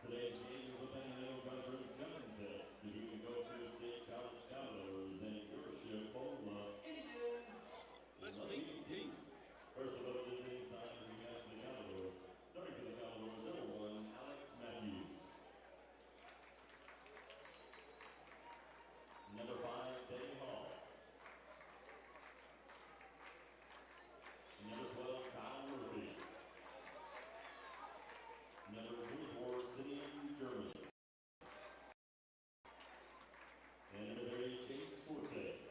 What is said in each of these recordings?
Today's game is a Panhandle Conference contest between the Gulf Coast State College Commodores and your Chipola Indians. Let's meet the teams. First of all, this inside we got the Commodores. Starting for the Commodores, number 1, Alex Matthews. Number 5, Teddy Hall. Number 12, Kyle Murphy. Number 24, Simeon German. And number 30, Chase Forte.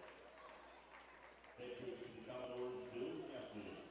Head coach of the Commodores, Bill Gaffney.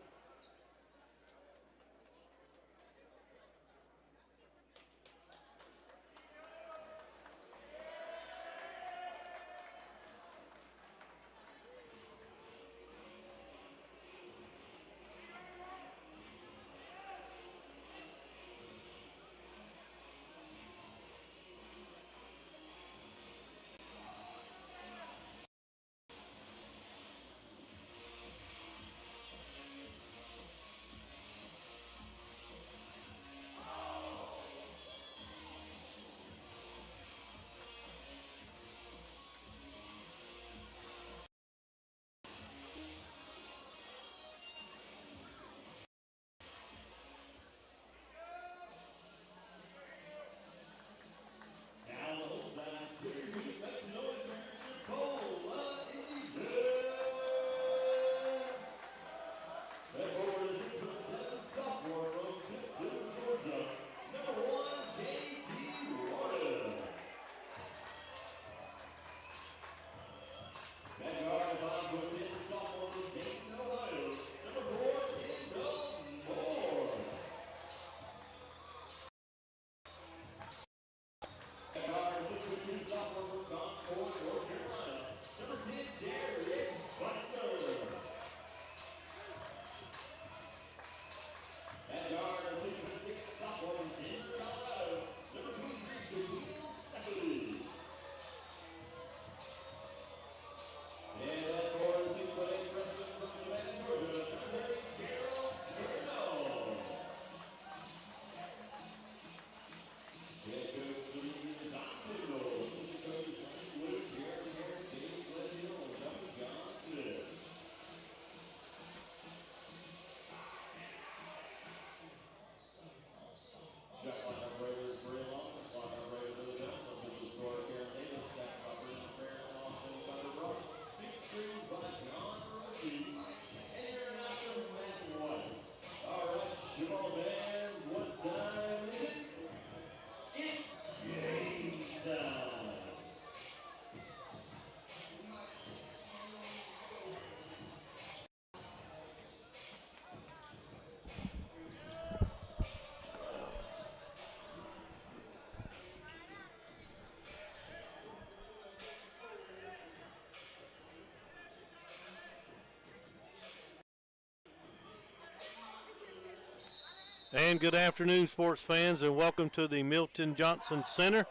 And good afternoon, sports fans, and welcome to the Milton Johnson Center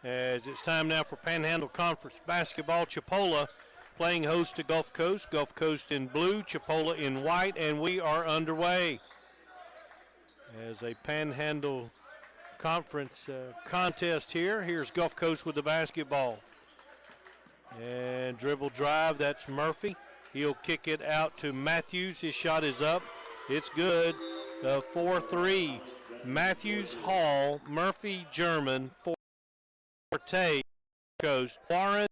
as it's time now for Panhandle Conference basketball. Chipola playing host to Gulf Coast. Gulf Coast in blue, Chipola in white, and we are underway as a Panhandle Conference contest here. Here's Gulf Coast with the basketball. And dribble drive, that's Murphy. He'll kick it out to Matthews. His shot is up. It's good. 4-3. Matthews, Hall, Murphy, German, Forte, Coast, Warren,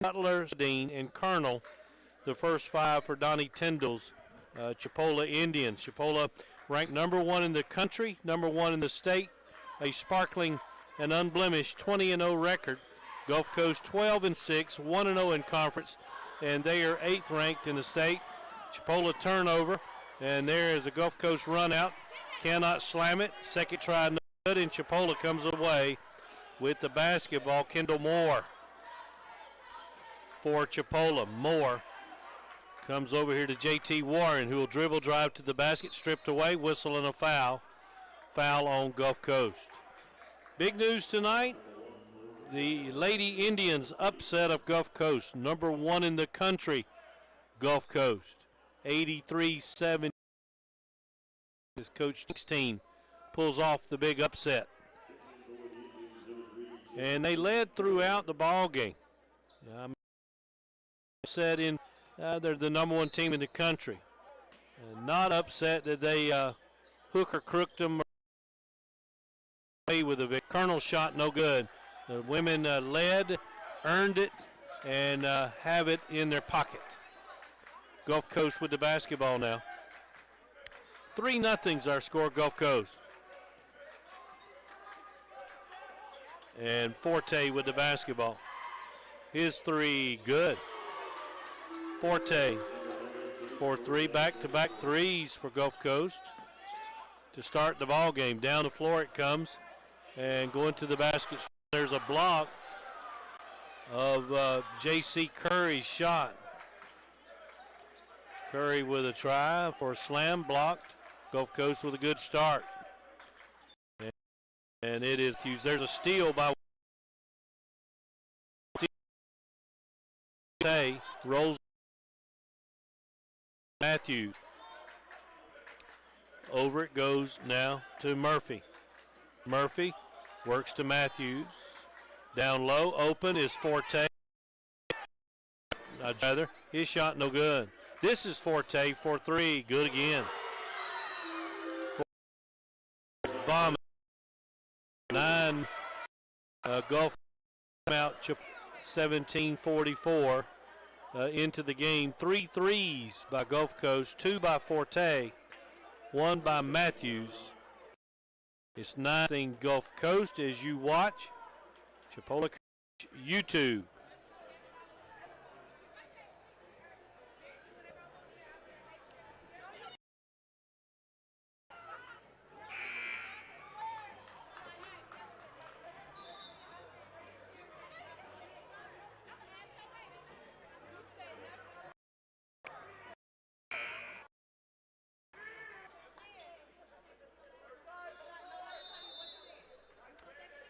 Butler, Dean, and Colonel. The first 5 for Donnie Tyndall's Chipola Indians. Chipola ranked number 1 in the country, number 1 in the state, a sparkling and unblemished 20-0 record. Gulf Coast 12-6, 1-0 in conference, and they are 8th ranked in the state. Chipola turnover. And there is a Gulf Coast run out. Cannot slam it. Second try, no good, and Chipola comes away with the basketball. Kendall Moore for Chipola. Moore comes over here to J.T. Warren, who will dribble drive to the basket, stripped away, whistle and a foul. Foul on Gulf Coast. Big news tonight. The Lady Indians upset of Gulf Coast. Number 1 in the country, Gulf Coast. 83-70. His coach team pulls off the big upset. And they led throughout the ball game. Said they're the number one team in the country. Not upset that they hook or crooked them with a Colonel shot, no good. The women led, earned it, and have it in their pocket. Gulf Coast with the basketball now. 3-0's our score, Gulf Coast. And Forte with the basketball. His three, good. Forte for three, back-to-back threes for Gulf Coast to start the ball game. Down the floor it comes, and going to the basket. There's a block of J.C. Curry's shot. Curry with a try for a slam, blocked. Gulf Coast with a good start. And it is used. There's a steal by rolls Matthews. Over it goes now to Murphy. Murphy works to Matthews. Down low, open is Forte. His shot no good. This is Forte for three. Good again. Bomb. 9 Gulf out 17:44 into the game. 3 threes by Gulf Coast, 2 by Forte, 1 by Matthews. It's 9 Gulf Coast as you watch Chipola YouTube.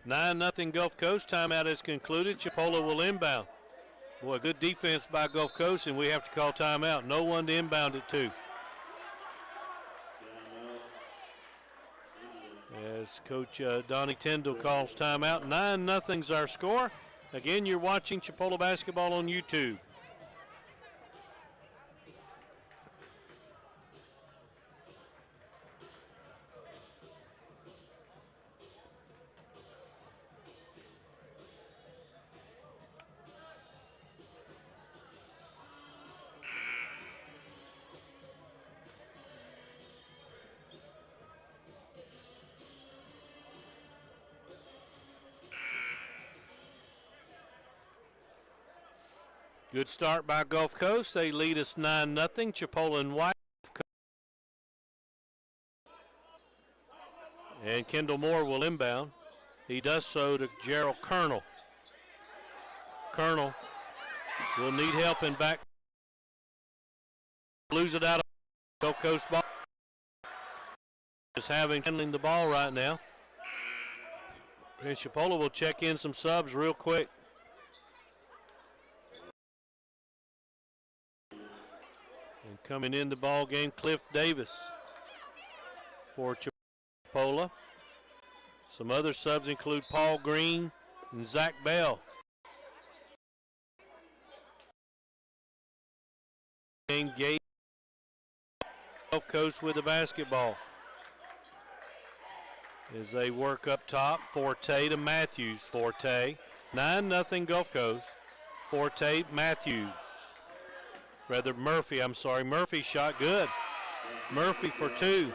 Nothing Gulf Coast. Timeout is concluded. Chipola will inbound. Boy, good defense by Gulf Coast, and we have to call timeout. No one to inbound it to. As Coach Donnie Tyndall calls timeout. 9-0's our score. Again, you're watching Chipola basketball on YouTube. Good start by Gulf Coast. They lead us 9-0. Chipola and White. And Kendall Moore will inbound. He does so to Gerald Colonel. Colonel will need help in back. Lose it out of Gulf Coast ball. Just handling the ball right now. And Chipola will check in some subs real quick. Coming in the ball game, Cliff Davis for Chipola. Some other subs include Paul Green and Zach Bell. Engage Gulf Coast with the basketball as they work up top. Forte to Matthews. Forte. 9-0 Gulf Coast. Forte, Matthews. Murphy shot good. Murphy for 2.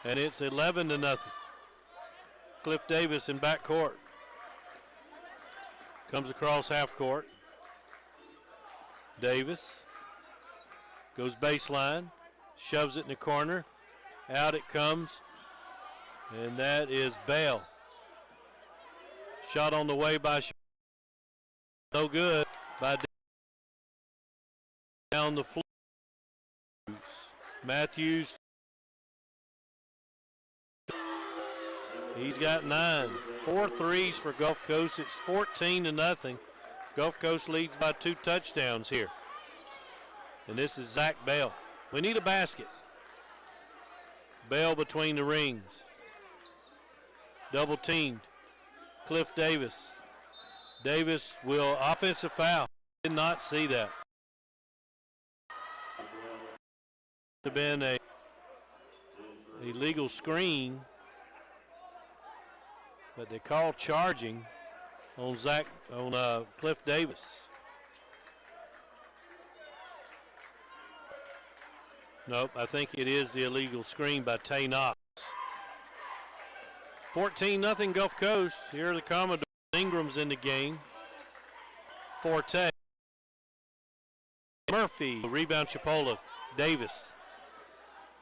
And it's 11-0. Cliff Davis in backcourt. Comes across half court. Davis goes baseline. Shoves it in the corner. Out it comes. And that is Bell. Shot on the way by no good by down the floor. Matthews. He's got 9. 4 threes for Gulf Coast. It's 14-0. Gulf Coast leads by 2 touchdowns here. And this is Zach Bell. We need a basket. Bell between the rings. Double teamed. Cliff Davis. Davis will offensive foul. Did not see that. Have been a illegal screen, but they call charging on Cliff Davis. Nope, I think it is the illegal screen by Tay Knox. 14-0 Gulf Coast. Here are the Commodores. Ingram's in the game. Forte. Murphy. Rebound Chipola. Davis.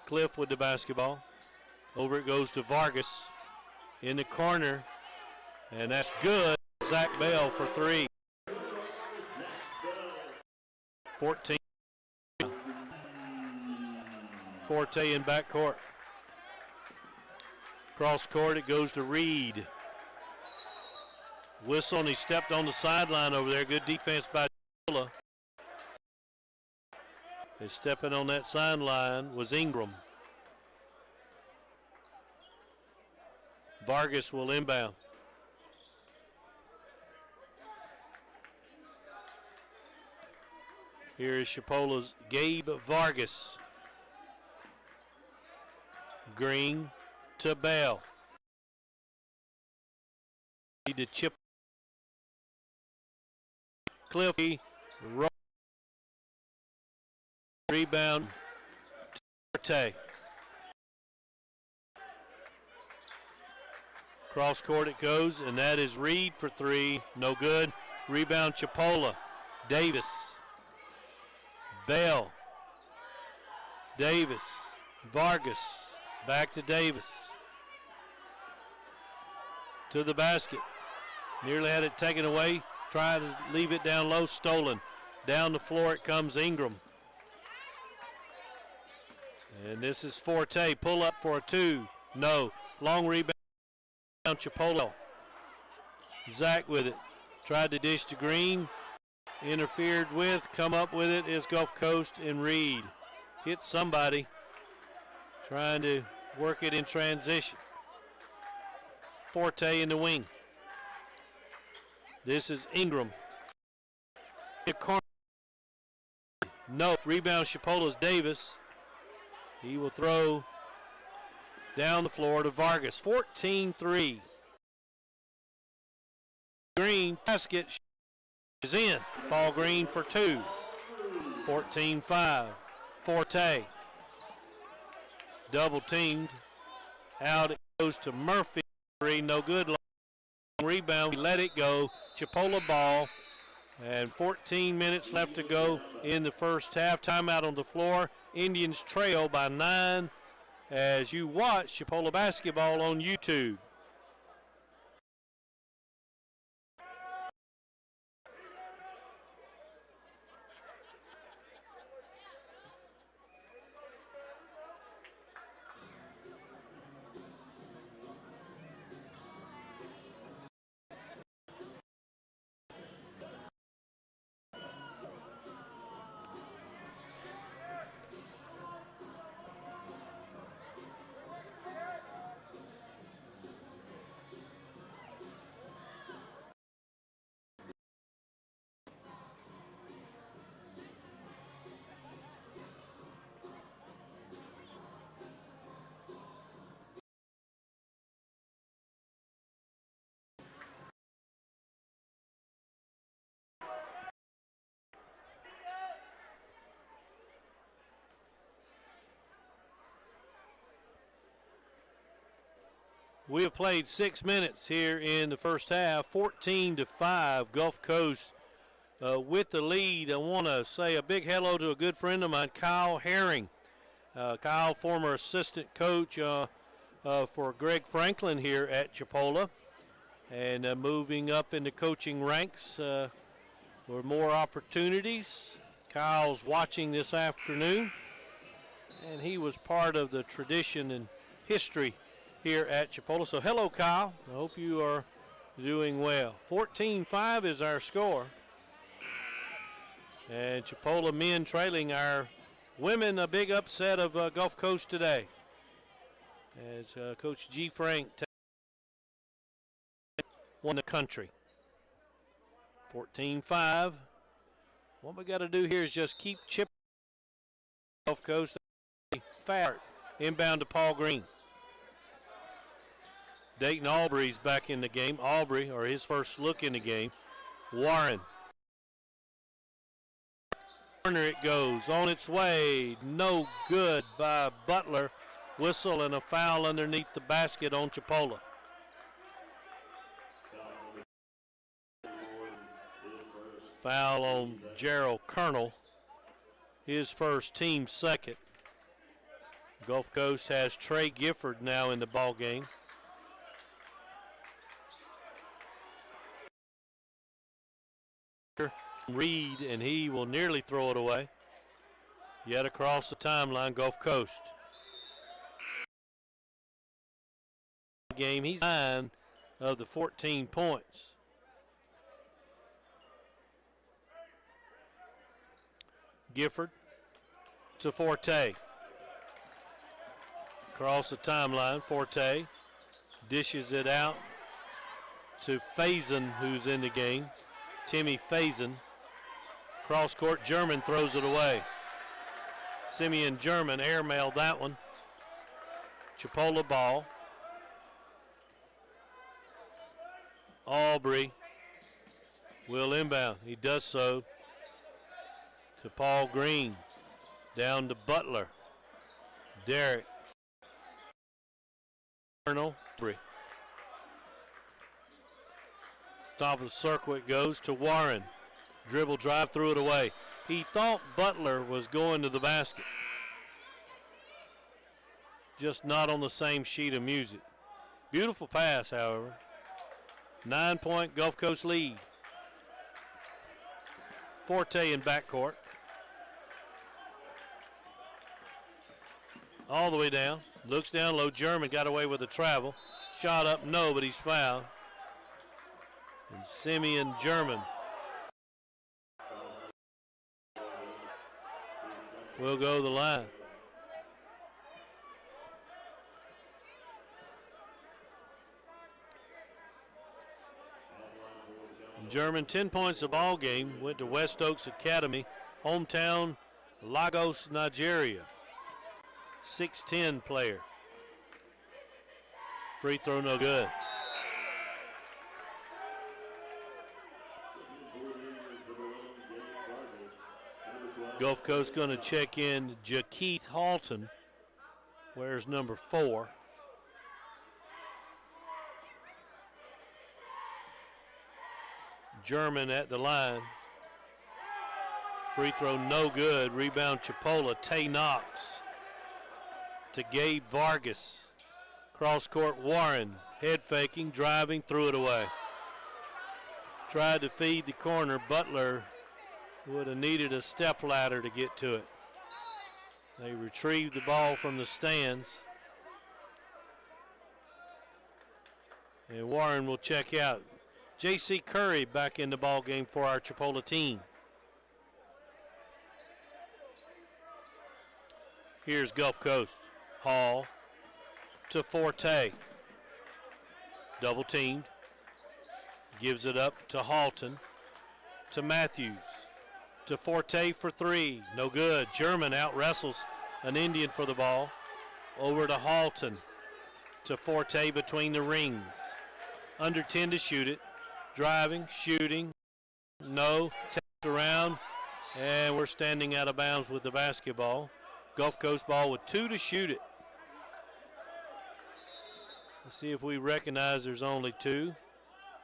Cliff with the basketball. Over it goes to Vargas in the corner. And that's good. Zach Bell for three. 14. Forte in backcourt. Cross court, it goes to Reed. Whistle, and he stepped on the sideline over there. Good defense by Chipola. Stepping on that sideline was Ingram. Vargas will inbound. Here is Chipola's Gabe Vargas. Green to Bell. Need to chip. Cliffy. Rebound. Forte. Cross court it goes, and that is Reed for three. No good. Rebound Chipola. Davis. Bell. Davis. Vargas. Back to Davis. To the basket. Nearly had it taken away. Trying to leave it down low. Stolen. Down the floor it comes Ingram. And this is Forte. Pull up for a two. No. Long rebound. Chipola. Zach with it. Tried to dish to Green. Interfered with. Come up with it is Gulf Coast and Reed. Hit somebody. Trying to work it in transition. Forte in the wing. This is Ingram. No. Rebound Chipola's Davis. He will throw down the floor to Vargas. 14-3. Green basket is in. Paul Green for two. 14-5. Forte. Double teamed. Out it goes to Murphy. No good. Long rebound. Let it go. Chipola ball. And 14 minutes left to go in the first half. Timeout on the floor. Indians trail by 9 as you watch Chipola basketball on YouTube. We have played 6 minutes here in the first half, 14-5, Gulf Coast with the lead. I want to say a big hello to a good friend of mine, Kyle Herring. Kyle, former assistant coach for Greg Franklin here at Chipola, and moving up in the coaching ranks for more opportunities. Kyle's watching this afternoon, and he was part of the tradition and history here at Chipola. So hello, Kyle. I hope you are doing well. 14-5 is our score. And Chipola men trailing our women, a big upset of Gulf Coast today. As Coach G. Frank won the country. 14-5. What we got to do here is just keep chipping Gulf Coast. Fat inbound to Paul Green. Dayton Aubrey's back in the game. Aubrey, or his first look in the game. Warren. Corner it goes. On its way. No good by Butler. Whistle and a foul underneath the basket on Chipola. Foul on Gerald Colonel. His first, team second. Gulf Coast has Trey Gifford now in the ball game. Reed, and he will nearly throw it away. Yet across the timeline, Gulf Coast. Game, he's 9 of the 14 points. Gifford to Forte. Across the timeline, Forte dishes it out to Faison, who's in the game. Timmy Faison. Cross court, German throws it away. Simeon German airmailed that one. Chipola ball. Aubrey will inbound. He does so to Paul Green. Down to Butler. Derrick. Colonel. Top of the circuit goes to Warren. Dribble drive, threw it away. He thought Butler was going to the basket. Just not on the same sheet of music. Beautiful pass, however. 9-point Gulf Coast lead. Forte in backcourt. All the way down. Looks down low. German got away with a travel. Shot up, no, but he's fouled. And Simeon German will go to the line. German, 10 points a ball game, went to West Oaks Academy, hometown Lagos, Nigeria. 6'10" player. Free throw no good. Gulf Coast going to check in Jakeith Halton, wears number 4. German at the line. Free throw no good. Rebound Chipola. Tay Knox to Gabe Vargas. Cross court Warren. Head faking, driving, threw it away. Tried to feed the corner. Butler would have needed a step ladder to get to it. They retrieved the ball from the stands. And Warren will check out. J.C. Curry back in the ball game for our Chipola team. Here's Gulf Coast. Hall to Forte. Double teamed. Gives it up to Halton. To Matthews. To Forte for 3. No good. German out wrestles an Indian for the ball. Over to Halton. To Forte between the rings. Under 10 to shoot it. Driving, shooting, no, tapped around, and we're standing out of bounds with the basketball. Gulf Coast ball with 2 to shoot it. Let's see if we recognize there's only 2.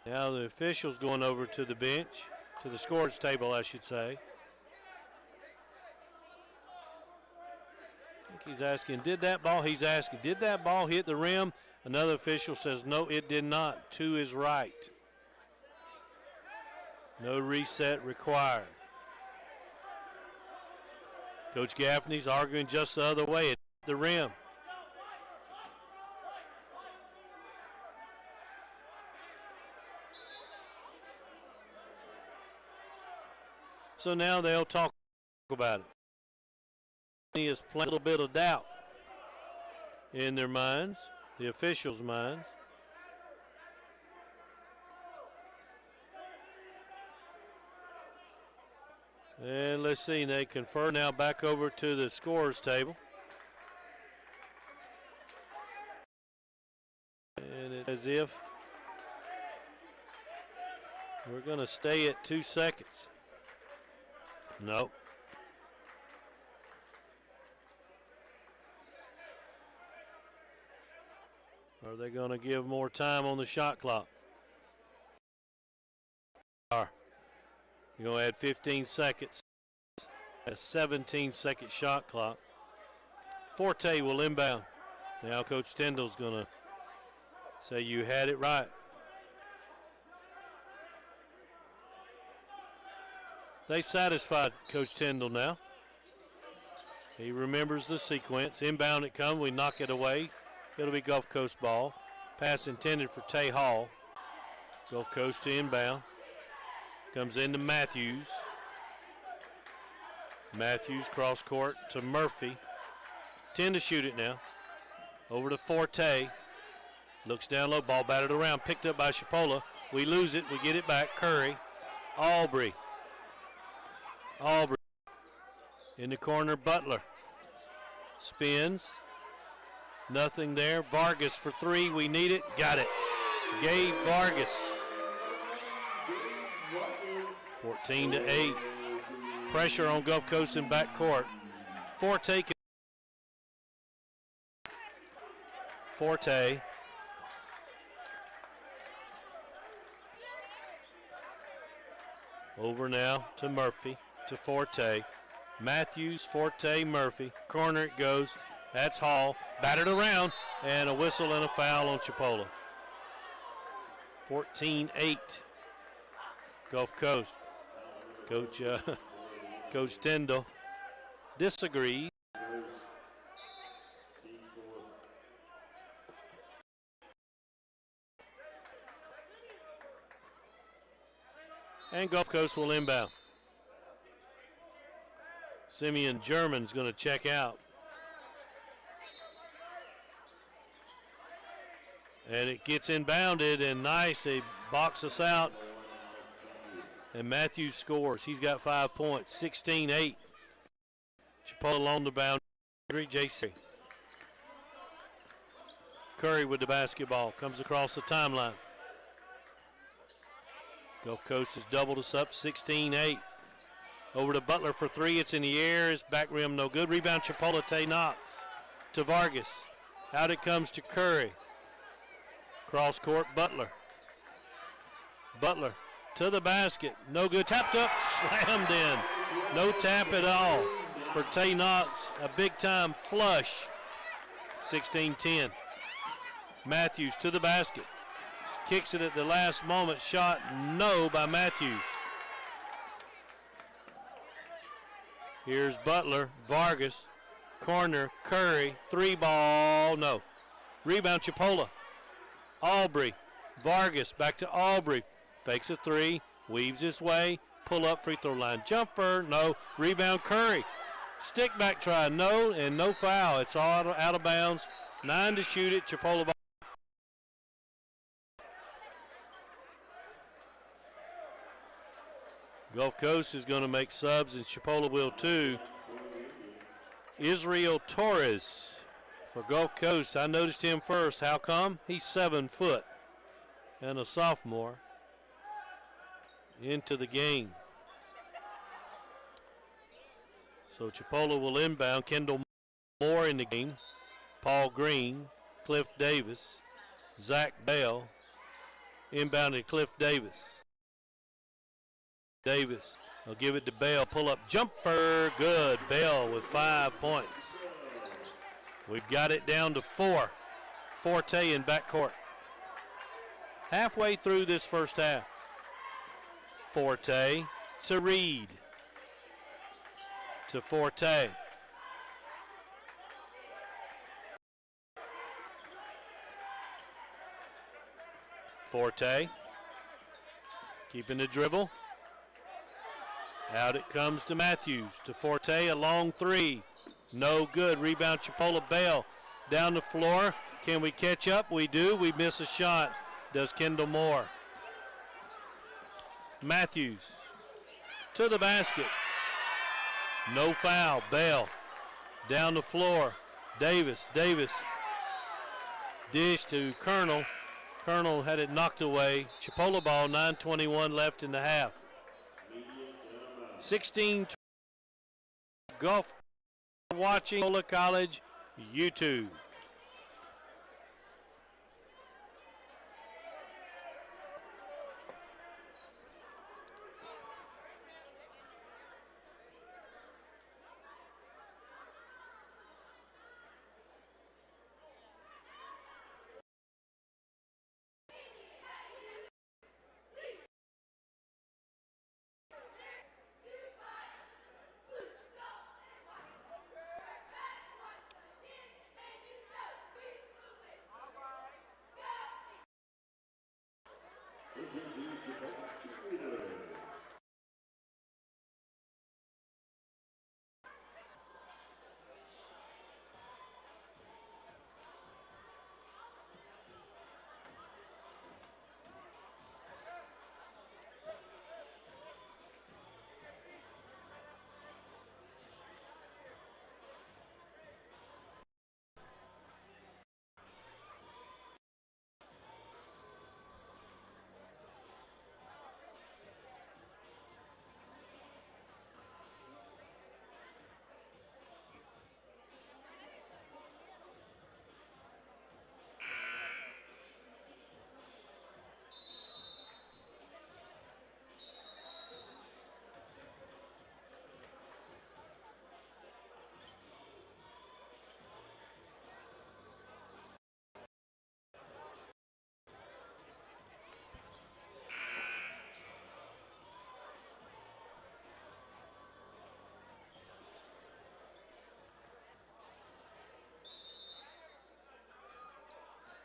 Now the official's going over to the bench, to the scorer's table, I should say. I think he's asking, did that ball hit the rim? Another official says, no, it did not. 2 is right. No reset required. Coach Gaffney's arguing just the other way at the rim. So now they'll talk about it. He is playing a little bit of doubt in their minds, the officials' minds. And let's see, they confer now back over to the scorers table. And it's as if we're going to stay at 2 seconds. Nope. Are they going to give more time on the shot clock? You're going to add 15 seconds. A 17-second shot clock. Forte will inbound. Now Coach Tyndall's going to say you had it right. They satisfied Coach Tyndall now. He remembers the sequence. Inbound it comes. We knock it away. It'll be Gulf Coast ball. Pass intended for Tay Hall. Gulf Coast to inbound. Comes into Matthews. Matthews cross court to Murphy. 10 to shoot it now. Over to Forte. Looks down low. Ball batted around. Picked up by Chipola. We lose it. We get it back. Curry. Aubrey. In the corner, Butler. Spins. Nothing there. Vargas for 3. We need it. Got it. Gabe Vargas. 14 to 8. Pressure on Gulf Coast in backcourt. Forte. Over now to Murphy, to Forte. Matthews, Forte, Murphy. Corner it goes. That's Hall. Battered around, and a whistle and a foul on Chipola. 14-8. Gulf Coast. Coach Tyndall disagrees. And Gulf Coast will inbound. Simeon German's going to check out. And it gets inbounded, and nice. They box us out. And Matthews scores. He's got 5 points, 16-8. Chipola along the boundary, JC. Curry with the basketball. Comes across the timeline. Gulf Coast has doubled us up, 16-8. Over to Butler for 3. It's in the air. It's back rim, no good. Rebound, Chipola. Tay Knox to Vargas. Out it comes to Curry. Cross court, Butler. Butler to the basket. No good. Tapped up, slammed in. No tap at all for Tay Knox. A big-time flush. 16-10. Matthews to the basket. Kicks it at the last moment. Shot no by Matthews. Here's Butler. Vargas. Corner. Curry. 3-ball. No. Rebound Chipola. Aubrey. Vargas back to Aubrey. Fakes a 3. Weaves his way. Pull up free throw line. Jumper. No. Rebound Curry. Stick back try. No. And no foul. It's all out of bounds. 9 to shoot it. Chipola ball. Gulf Coast is going to make subs, and Chipola will too. Israel Torres for Gulf Coast. I noticed him first. How come? He's 7 foot and a sophomore into the game. So Chipola will inbound. Kendall Moore in the game. Paul Green, Cliff Davis, Zach Bell. Inbounded Cliff Davis. Davis will give it to Bell. Pull up jumper. Good. Bell with 5 points. We've got it down to 4. Forte in backcourt. Halfway through this first half. Forte to Reed. To Forte. Forte. Keeping the dribble. Out it comes to Matthews. To Forte, a long 3. No good. Rebound Chipola. Bell down the floor. Can we catch up? We do. We miss a shot. Does Kendall Moore. Matthews to the basket. No foul. Bell down the floor. Davis. Dish to Colonel. Colonel had it knocked away. Chipola ball, 9:21 left in the half. 16 Gulf watching Chipola College YouTube.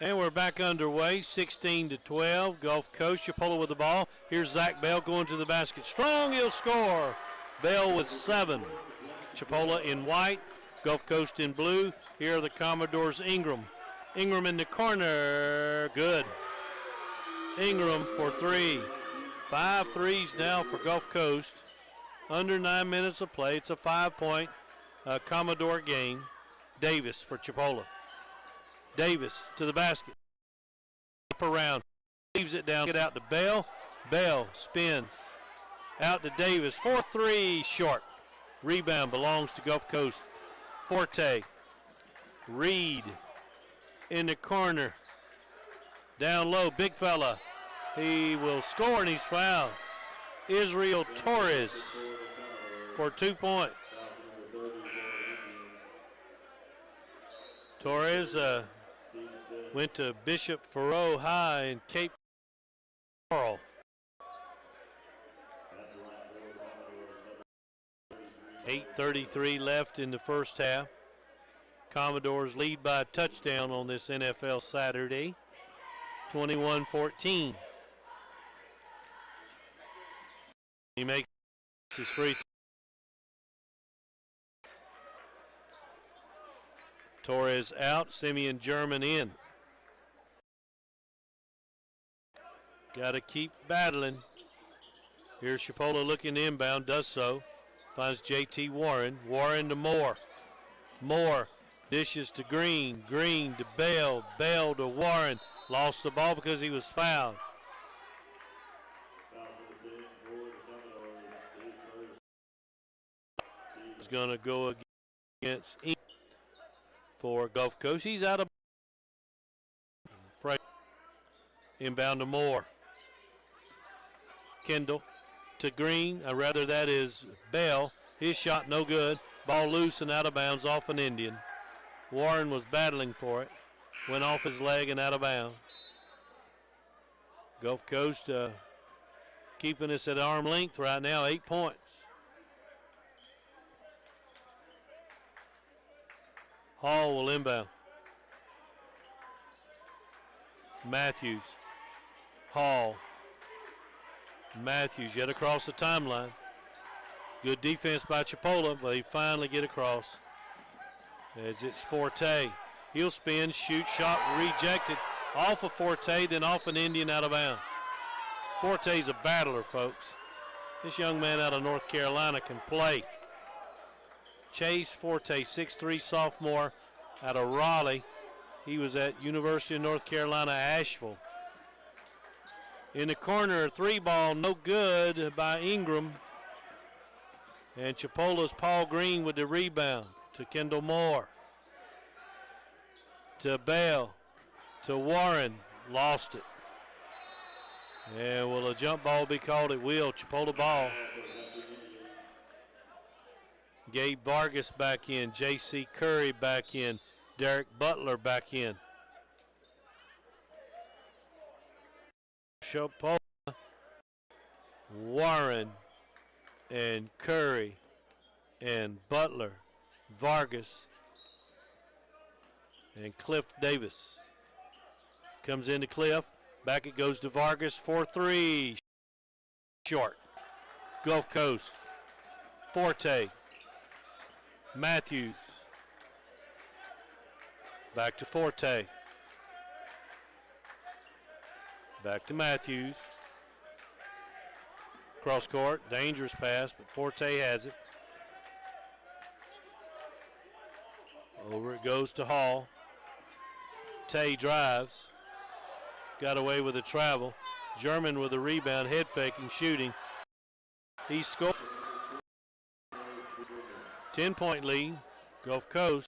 And we're back underway, 16-12. Gulf Coast, Chipola with the ball. Here's Zach Bell going to the basket. Strong, he'll score. Bell with 7. Chipola in white, Gulf Coast in blue. Here are the Commodores, Ingram. Ingram in the corner, good. Ingram for 3. 5 threes now for Gulf Coast. Under 9 minutes of play. It's a 5-point Commodore game. Davis for Chipola. Davis to the basket. Up around. Leaves it down. Get out to Bell. Bell spins. Out to Davis. 4-3 short. Rebound belongs to Gulf Coast. Forte. Reed in the corner. Down low. Big fella. He will score and he's fouled. Israel Torres for 2 points. Torres went to Bishop Faroe High in Cape Coral. $8:33 left in the first half. Commodores lead by a touchdown on this NFL Saturday, 21-14. He makes his free throw. Torres out, Simeon German in. Got to keep battling. Here's Chipola looking inbound, does so. Finds J.T. Warren. Warren to Moore. Moore dishes to Green. Green to Bell. Bell to Warren. Lost the ball because he was fouled. He's going to go against for Gulf Coast. He's out of inbound to Moore. Kendall to Green. Rather, that is Bell. His shot no good. Ball loose and out of bounds off an Indian. Warren was battling for it. Went off his leg and out of bounds. Gulf Coast keeping us at arm length right now, 8 points. Hall will inbound. Matthews. Hall. Matthews yet across the timeline. Good defense by Chipola, but he finally get across. As it's Forte. He'll spin, shoot, shot rejected. Off of Forte, then off an Indian out of bounds. Forte's a battler, folks. This young man out of North Carolina can play. Chase Forte, 6'3" sophomore out of Raleigh. He was at University of North Carolina, Asheville. In the corner, a 3-ball, no good by Ingram. And Chipola's Paul Green with the rebound to Kendall Moore. To Bell. To Warren. Lost it. And will a jump ball be called? It will. Chipola ball. Gabe Vargas back in. J.C. Curry back in. Derek Butler back in. Chipola, Warren, and Curry, and Butler, Vargas, and Cliff Davis. Comes into Cliff. Back it goes to Vargas. 4-3. Short. Gulf Coast. Forte. Matthews. Back to Forte. Back to Matthews. Cross court. Dangerous pass, but Forte has it. Over it goes to Hall. Tay drives. Got away with a travel. German with a rebound, head faking, shooting. He scored. 10-point lead. Gulf Coast.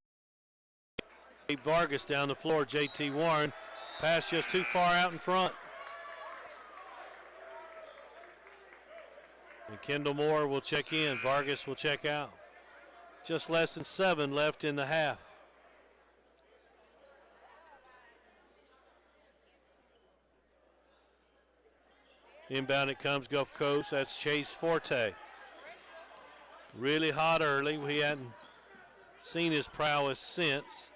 Vargas down the floor. J.T. Warren. Pass just too far out in front. And Kendall Moore will check in. Vargas will check out. Just less than 7 left in the half. Inbound it comes, Gulf Coast. That's Chase Forte. Really hot early. We hadn't seen his prowess since.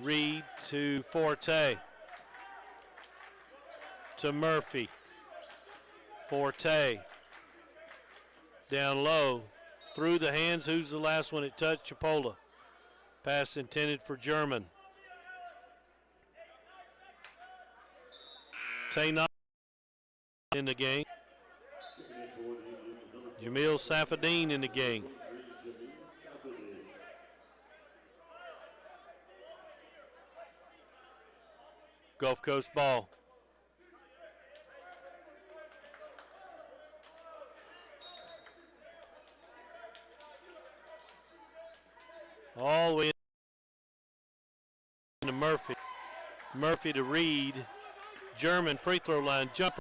Reed to Forte. To Murphy. Forte. Down low. Through the hands. Who's the last one it touched? Chipola. Pass intended for German. Tay in the game. Jamil Safadine in the game. Gulf Coast ball. All the way to Murphy. Murphy to Reed. German free throw line jumper.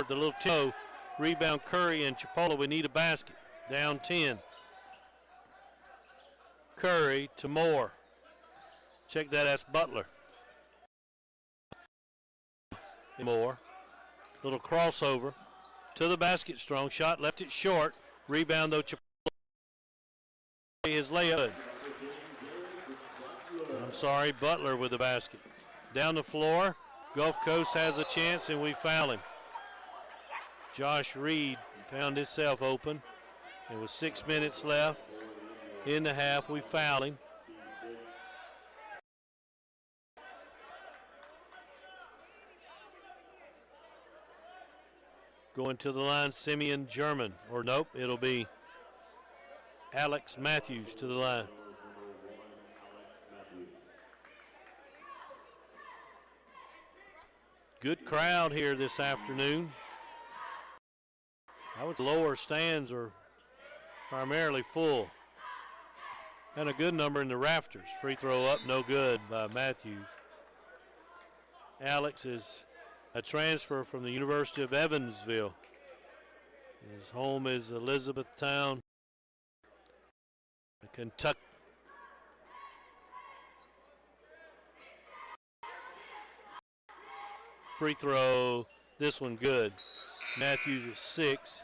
The little toe. Rebound Curry and Chipola. We need a basket. Down 10. Curry to Moore. Check that. That's Butler. Moore. Little crossover to the basket. Strong shot. Left it short. Rebound though. Chipola. His layup. I'm sorry. Butler with the basket. Down the floor. Gulf Coast has a chance and we foul him. Josh Reed found himself open. There was 6 minutes left in the half. We foul him. Going to the line, Simeon German. Or nope, it'll be Alex Matthews to the line. Good crowd here this afternoon. I would say lower stands are primarily full. And a good number in the rafters. Free throw up, no good by Matthews. Alex is a transfer from the University of Evansville. His home is Elizabethtown, Kentucky. Free throw, this one good. Matthews is 6.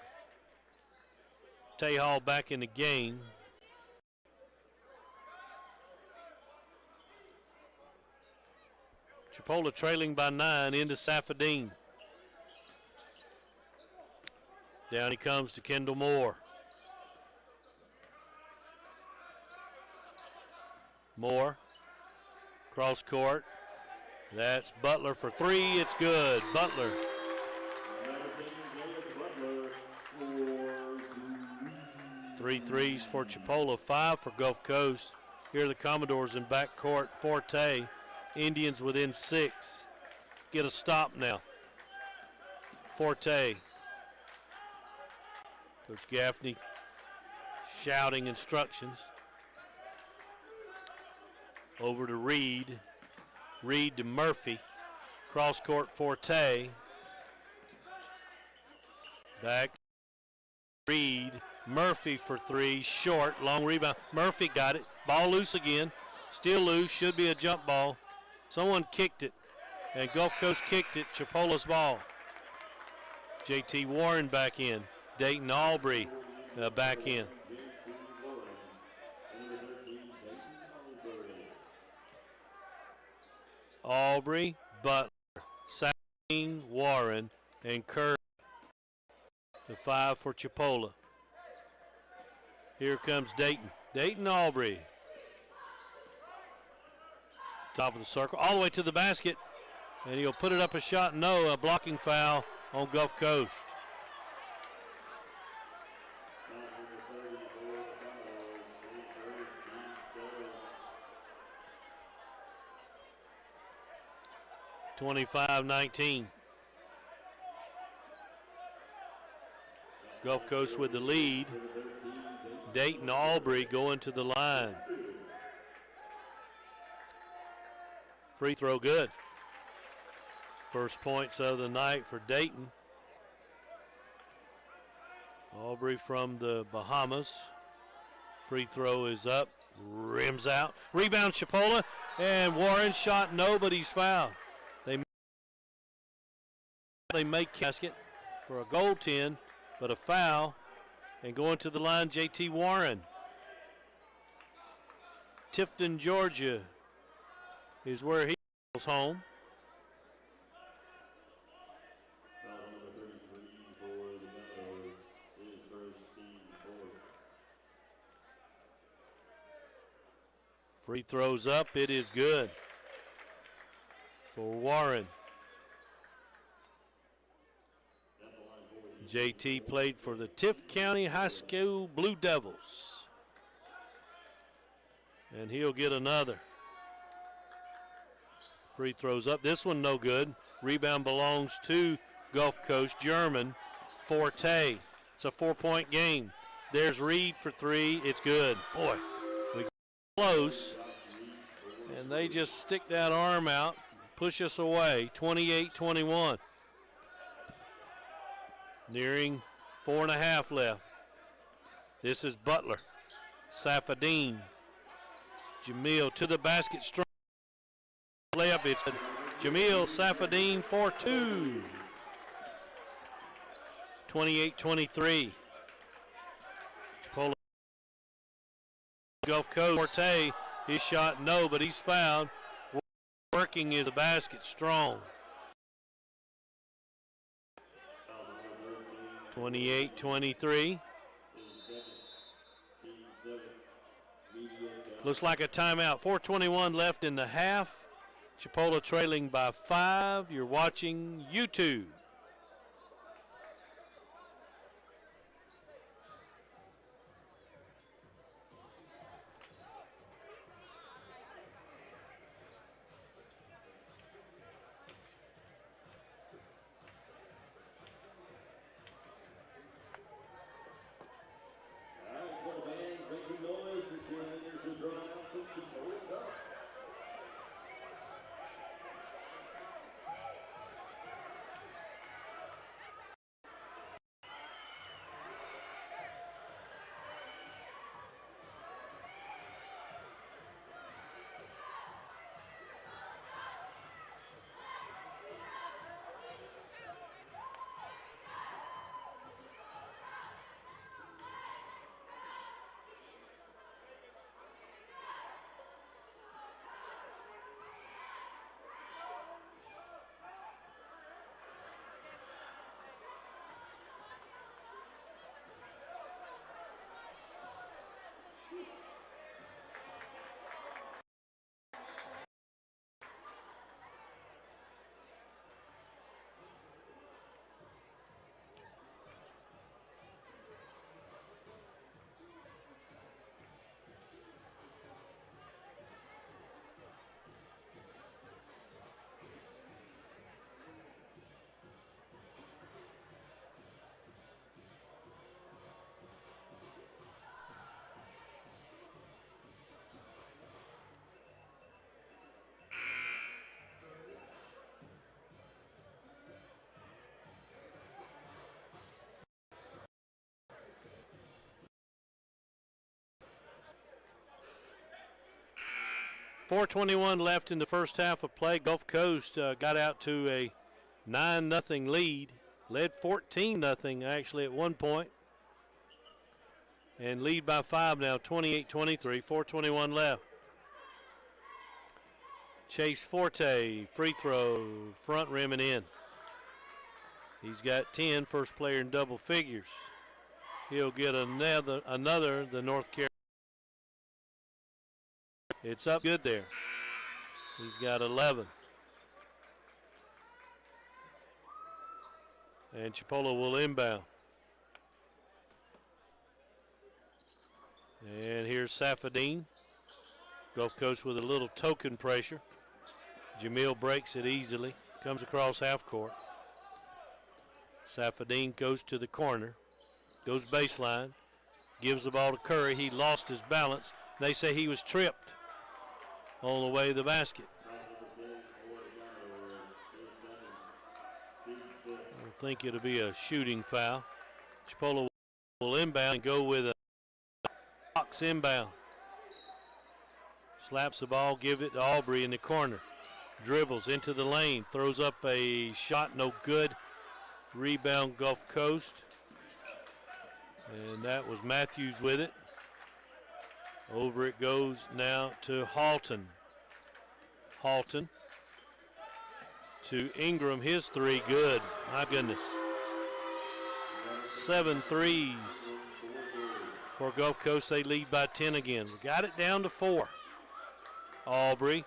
Tay Hall back in the game. Chipola trailing by 9 into Safadine. Down he comes to Kendall Moore. Moore, cross court. That's Butler for 3. It's good. Butler. 3 threes for Chipola, 5 for Gulf Coast. Here are the Commodores in backcourt. Forte, Indians within 6. Get a stop now. Forte. Coach Gaffney shouting instructions. Over to Reed. Reed to Murphy. Cross court Forte. Back. Reed. Murphy for 3. Short. Long rebound. Murphy got it. Ball loose again. Still loose. Should be a jump ball. Someone kicked it. And Gulf Coast kicked it. Chipola's ball. JT Warren back in. Dayton Aubrey back in. Aubrey, Butler, Sain, Warren, and Curry. The 5 for Chipola. Here comes Dayton. Dayton Aubrey. Top of the circle, all the way to the basket. And he'll put it up a shot. No, a blocking foul on Gulf Coast. (25-19). Gulf Coast with the lead. Dayton Aubrey going to the line. Free throw good. First points of the night for Dayton. Aubrey from the Bahamas. Free throw is up. Rims out. Rebound Chipola. And Warren shot. Nobody's fouled. They make basket for a goaltend, but a foul. And going to the line, JT Warren. Tifton, Georgia is where he goes home. Free throws up, it is good for Warren. JT played for the Tift County High School Blue Devils. And he'll get another. Free throws up. This one no good. Rebound belongs to Gulf Coast. German, Forte. It's a 4-point game. There's Reed for 3. It's good. Boy, we get close. And they just stick that arm out, push us away. 28-21. Nearing 4.5 left. This is Butler. Safadine. Jamil to the basket. Strong layup. It's Jamil Safadine for 2. 28-23. Chipola. Gulf Coast. Forte. His shot no, but he's fouled. Working is the basket. Strong. 28-23. Looks like a timeout. 4:21 left in the half. Chipola trailing by 5. You're watching YouTube. 4:21 left in the first half of play. Gulf Coast got out to a 9-0 lead. Led 14-0 actually at one point. And lead by 5 now, 28-23, 4:21 left. Chase Forte, free throw, front rim and in. He's got 10, first player in double figures. He'll get another the North Carolina. It's up good there. He's got 11. And Chipola will inbound. And here's Safadine. Gulf Coast with a little token pressure. Jamil breaks it easily. Comes across half court. Safadine goes to the corner. Goes baseline. Gives the ball to Curry. He lost his balance. They say he was tripped on the way to the basket. I think it'll be a shooting foul. Chipola will inbound and go with a box inbound. Slaps the ball, give it to Aubrey in the corner. Dribbles into the lane, throws up a shot, no good. Rebound Gulf Coast. And that was Matthews with it. Over it goes now to Halton. Halton to Ingram, his three, good. My goodness. 7 threes for Gulf Coast. They lead by 10 again. We got it down to 4. Aubrey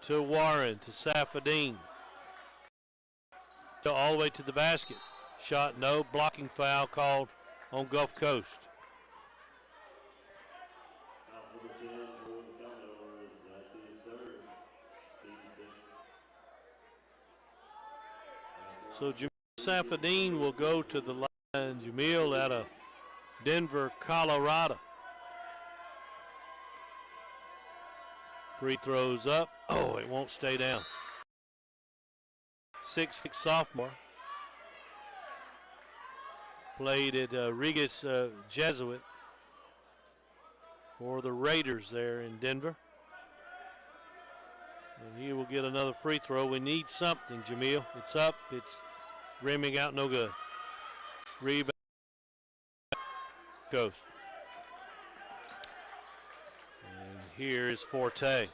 to Warren to Safadine. All the way to the basket. Shot no, blocking foul called on Gulf Coast. So Jamil Safadine will go to the line. Jamil out of Denver, Colorado. Free throws up. Oh, it won't stay down. 6'6" sophomore. Played at Regis Jesuit for the Raiders there in Denver. And he will get another free throw. We need something, Jamil. It's up. It's rimming out, no good. Rebound goes. And here is Forte.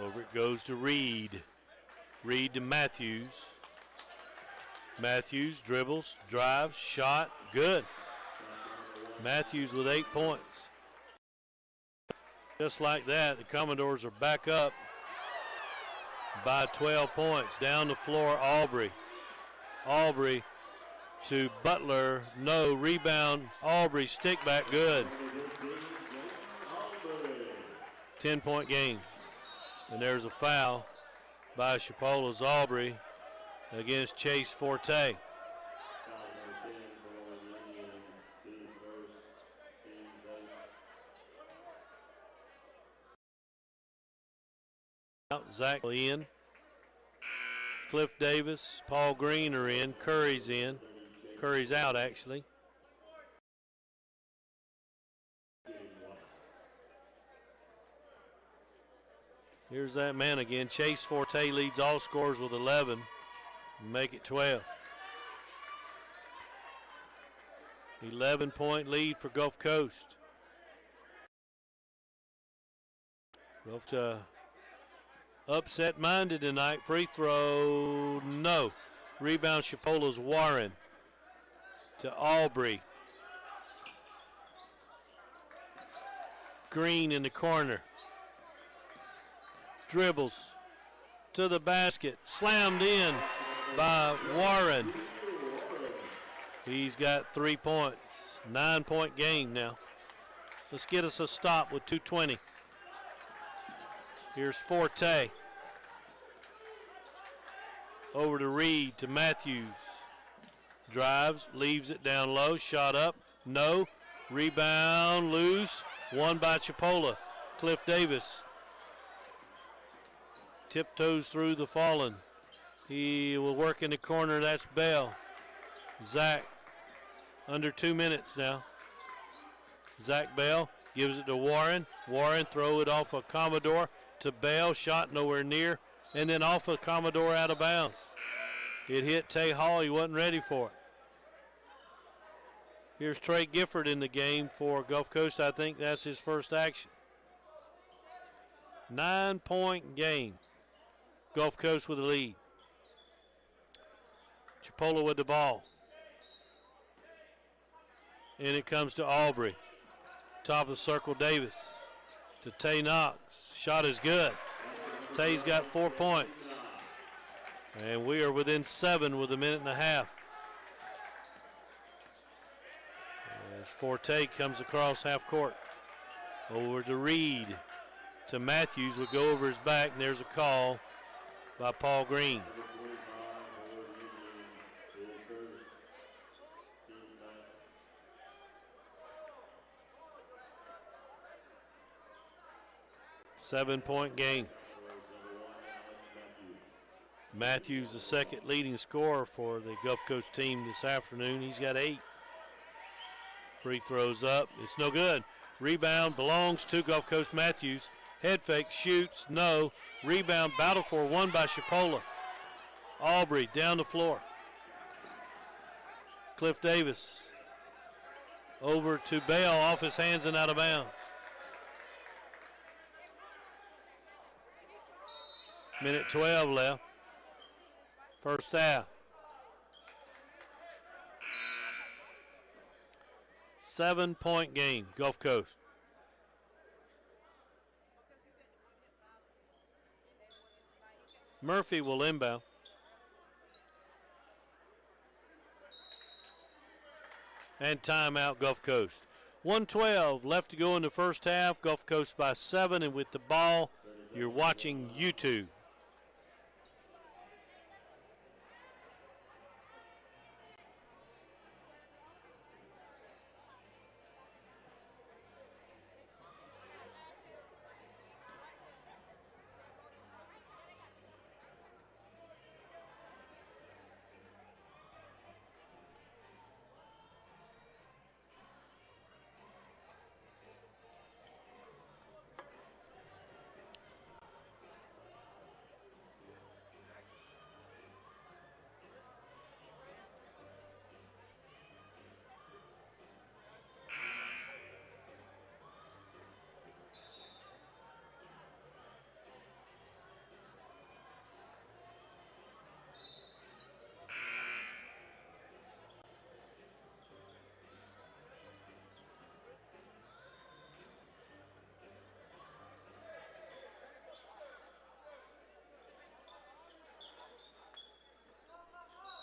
Over it goes to Reed. Reed to Matthews. Matthews dribbles, drives, shot, good. Matthews with 8 points. Just like that, the Commodores are back up by 12 points. Down the floor, Aubrey. Aubrey to Butler, no, rebound, Aubrey, stick back, good. 10-point game. And there's a foul by Chipola's Aubrey against Chase Forte. Zach in. Cliff Davis, Paul Green are in. Curry's in. Curry's out, actually. Here's that man again. Chase Forte leads all scorers with 11. Make it 12. 11-point lead for Gulf Coast. Gulf upset-minded tonight. Free throw, no. Rebound Chipola's Warren to Aubrey. Green in the corner. Dribbles to the basket. Slammed in by Warren. He's got 3 points. 9-point game now. Let's get us a stop with 2:20. Here's Forte. Over to Reed to Matthews. Drives, leaves it down low. Shot up, no. Rebound, loose. Won by Chipola. Cliff Davis. Tiptoes through the fallen. He will work in the corner. That's Bell. Zach, under 2 minutes now. Zach Bell gives it to Warren. Warren throw it off of Commodore to Bell. Shot nowhere near. And then off of Commodore out of bounds. It hit Tay Hall. He wasn't ready for it. Here's Trey Gifford in the game for Gulf Coast. I think that's his first action. 9-point game. Gulf Coast with the lead. Chipola with the ball. And it comes to Aubrey. Top of the circle, Davis. To Tay Knox. Shot is good. Tay's got 4 points. And we are within 7 with a minute and a half. As Forte comes across half court. Over to Reed. To Matthews. Would go over his back. And there's a call by Paul Green. Seven-point game. Matthews, the second leading scorer for the Gulf Coast team this afternoon. He's got 8. Free throws up. It's no good. Rebound belongs to Gulf Coast. Matthews. Head fake, shoots, no. Rebound, battle for one by Chipola. Aubrey down the floor. Cliff Davis. Over to Bell, off his hands and out of bounds. Minute 12 left. First half. 7-point game, Gulf Coast. Murphy will inbound. And timeout, Gulf Coast. 1:12 left to go in the first half. Gulf Coast by 7, and with the ball, you're watching YouTube.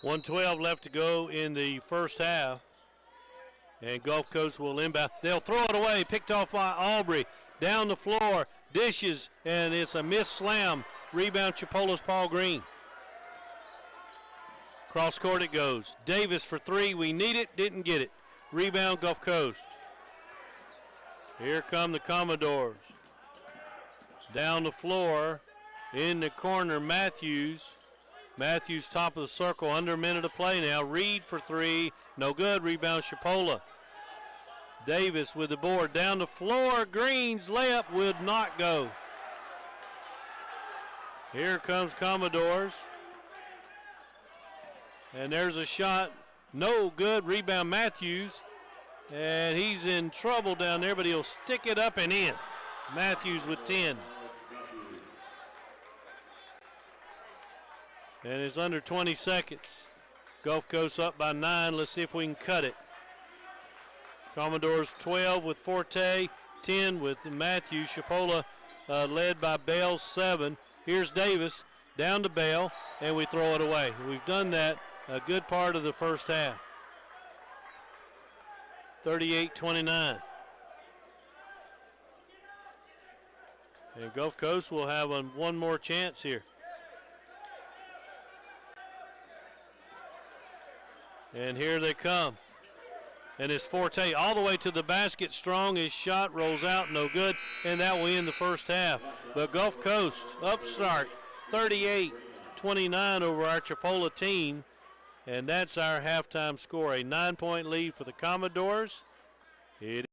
.112 left to go in the first half. And Gulf Coast will inbound. They'll throw it away. Picked off by Aubrey. Down the floor. Dishes. And it's a missed slam. Rebound Chipola's Paul Green. Cross court it goes. Davis for 3. We need it. Didn't get it. Rebound Gulf Coast. Here come the Commodores. Down the floor. In the corner, Matthews. Matthews top of the circle, under a minute of play now. Reed for 3, no good. Rebound Chipola. Davis with the board down the floor. Green's layup would not go. Here comes Commodores. And there's a shot, no good. Rebound Matthews. And he's in trouble down there, but he'll stick it up and in. Matthews with 10. And it's under 20 seconds. Gulf Coast up by 9. Let's see if we can cut it. Commodores 12 with Forte, 10 with Matthews. Chipola led by Bell, 7. Here's Davis, down to Bell, and we throw it away. We've done that a good part of the first half. 38-29. And Gulf Coast will have one more chance here. And here they come. And it's Forte all the way to the basket. Strong. His shot rolls out. No good. And that will end the first half. But Gulf Coast, upstart, 38-29 over our Chipola team. And that's our halftime score. A 9-point lead for the Commodores. It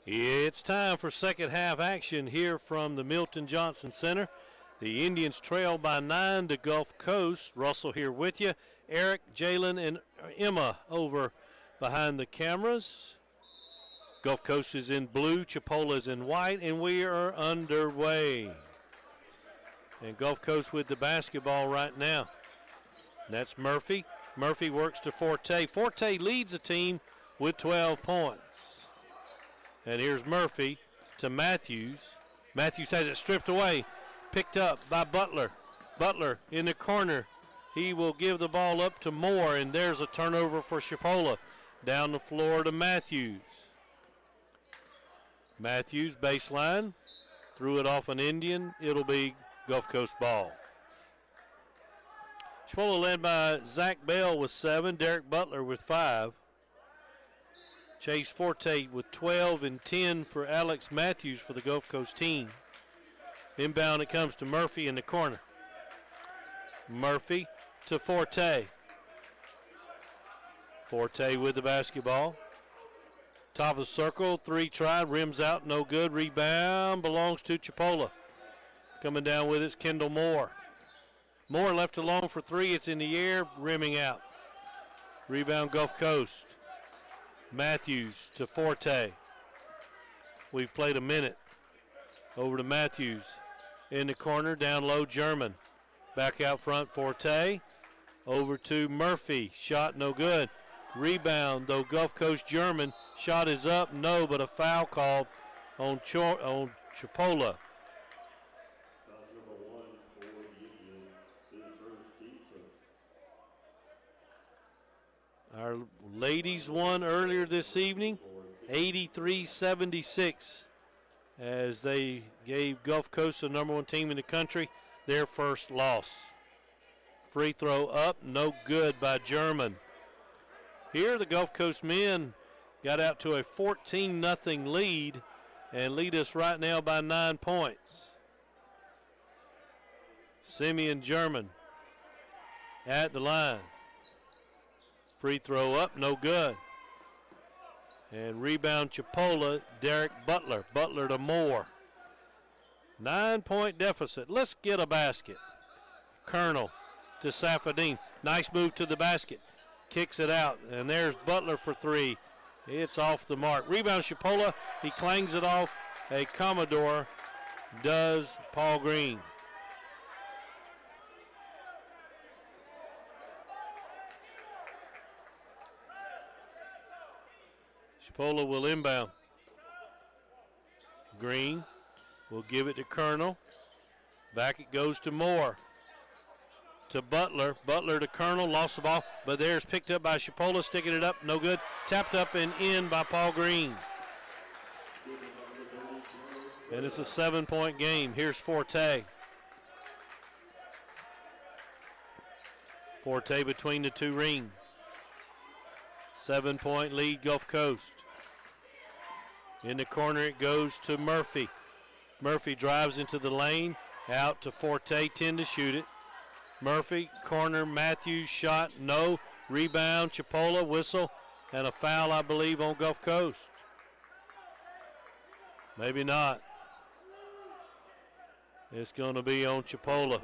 It's time for second half action here from the Milton Johnson Center. The Indians trail by 9 to Gulf Coast. Russell here with you. Eric, Jalen, and Emma over behind the cameras. Gulf Coast is in blue, Chipola is in white, and we are underway. And Gulf Coast with the basketball right now. That's Murphy. Murphy works to Forte. Forte leads the team with 12 points. And here's Murphy to Matthews. Matthews has it stripped away. Picked up by Butler. Butler in the corner. He will give the ball up to Moore, and there's a turnover for Chipola. Down the floor to Matthews. Matthews, baseline. Threw it off an Indian. It'll be Gulf Coast ball. Chipola led by Zach Bell with 7, Derek Butler with 5. Chase Forte with 12 and 10 for Alex Matthews for the Gulf Coast team. Inbound it comes to Murphy in the corner. Murphy to Forte. Forte with the basketball. Top of the circle, 3 tried, rims out, no good. Rebound belongs to Chipola. Coming down with it's Kendall Moore. Moore left alone for 3, it's in the air, rimming out. Rebound Gulf Coast. Matthews to Forte. We've played a minute. Over to Matthews. In the corner, down low, German. Back out front, Forte. Over to Murphy. Shot no good. Rebound, though, Gulf Coast German. Shot is up, no, but a foul called on Chipola. Our ladies won earlier this evening, 83-76, as they gave Gulf Coast, the number 1 team in the country, their first loss. Free throw up, no good by German. Here the Gulf Coast men got out to a 14-0 lead and lead us right now by 9 points. Simeon German at the line. Free throw up, no good. And rebound Chipola, Derek Butler. Butler to Moore. 9-point deficit. Let's get a basket. Colonel to Safadine. Nice move to the basket. Kicks it out, and there's Butler for 3. It's off the mark. Rebound Chipola. He clangs it off. A Commodore does Paul Green. Chipola will inbound. Green will give it to Colonel. Back it goes to Moore. To Butler. Butler to Colonel. Lost the ball, but there's picked up by Chipola. Sticking it up. No good. Tapped up and in by Paul Green. And it's a 7-point game. Here's Forte. Forte between the 2 rings. 7-point lead, Gulf Coast. In the corner it goes to Murphy. Murphy drives into the lane. Out to Forte, 10 to shoot it. Murphy, corner, Matthews, shot, no. Rebound, Chipola, whistle, and a foul, I believe, on Gulf Coast. Maybe not. It's going to be on Chipola.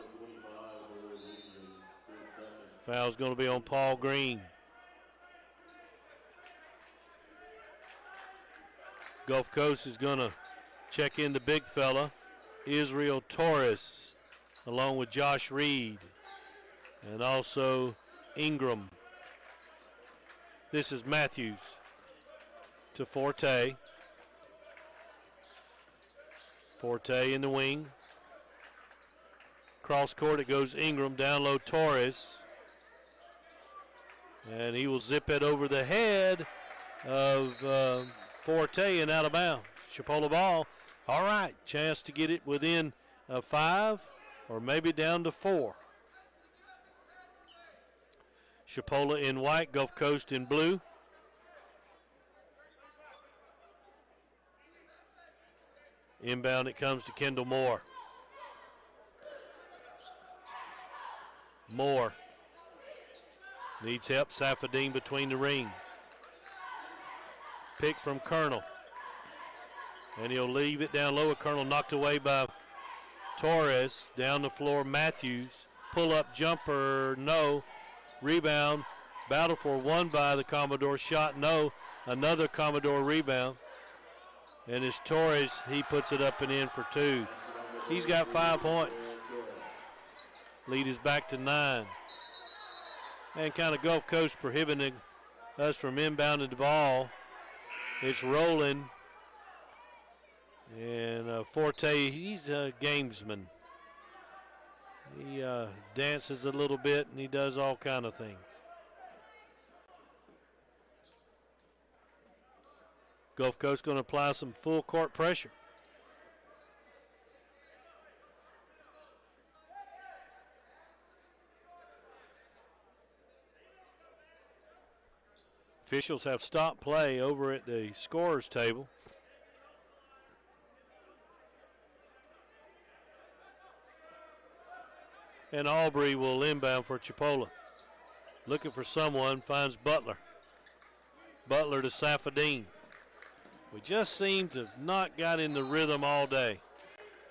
Foul's going to be on Paul Green. Gulf Coast is going to check in the big fella, Israel Torres, along with Josh Reed, and also Ingram. This is Matthews to Forte. Forte in the wing. Cross court, it goes Ingram, down low Torres. And he will zip it over the head of Forte and out of bounds. Chipola ball. All right, chance to get it within 5 or maybe down to 4. Chipola in white, Gulf Coast in blue. Inbound it comes to Kendall Moore. Moore needs help. Safadine between the rings. Pick from Colonel. And he'll leave it down low. A Colonel knocked away by Torres. Down the floor, Matthews. Pull-up jumper, no. Rebound. Battle for one by the Commodore. Shot, no. Another Commodore rebound. And it's Torres. He puts it up and in for 2. He's got 5 points. Lead is back to 9. And kind of Gulf Coast prohibiting us from inbounding the ball. It's rolling. And Forte, he's a gamesman. He dances a little bit and he does all kind of things. Gulf Coast going to apply some full court pressure. Officials have stopped play over at the scorer's table. And Aubrey will inbound for Chipola. Looking for someone, finds Butler. Butler to Safadine. We just seem to have not got in the rhythm all day.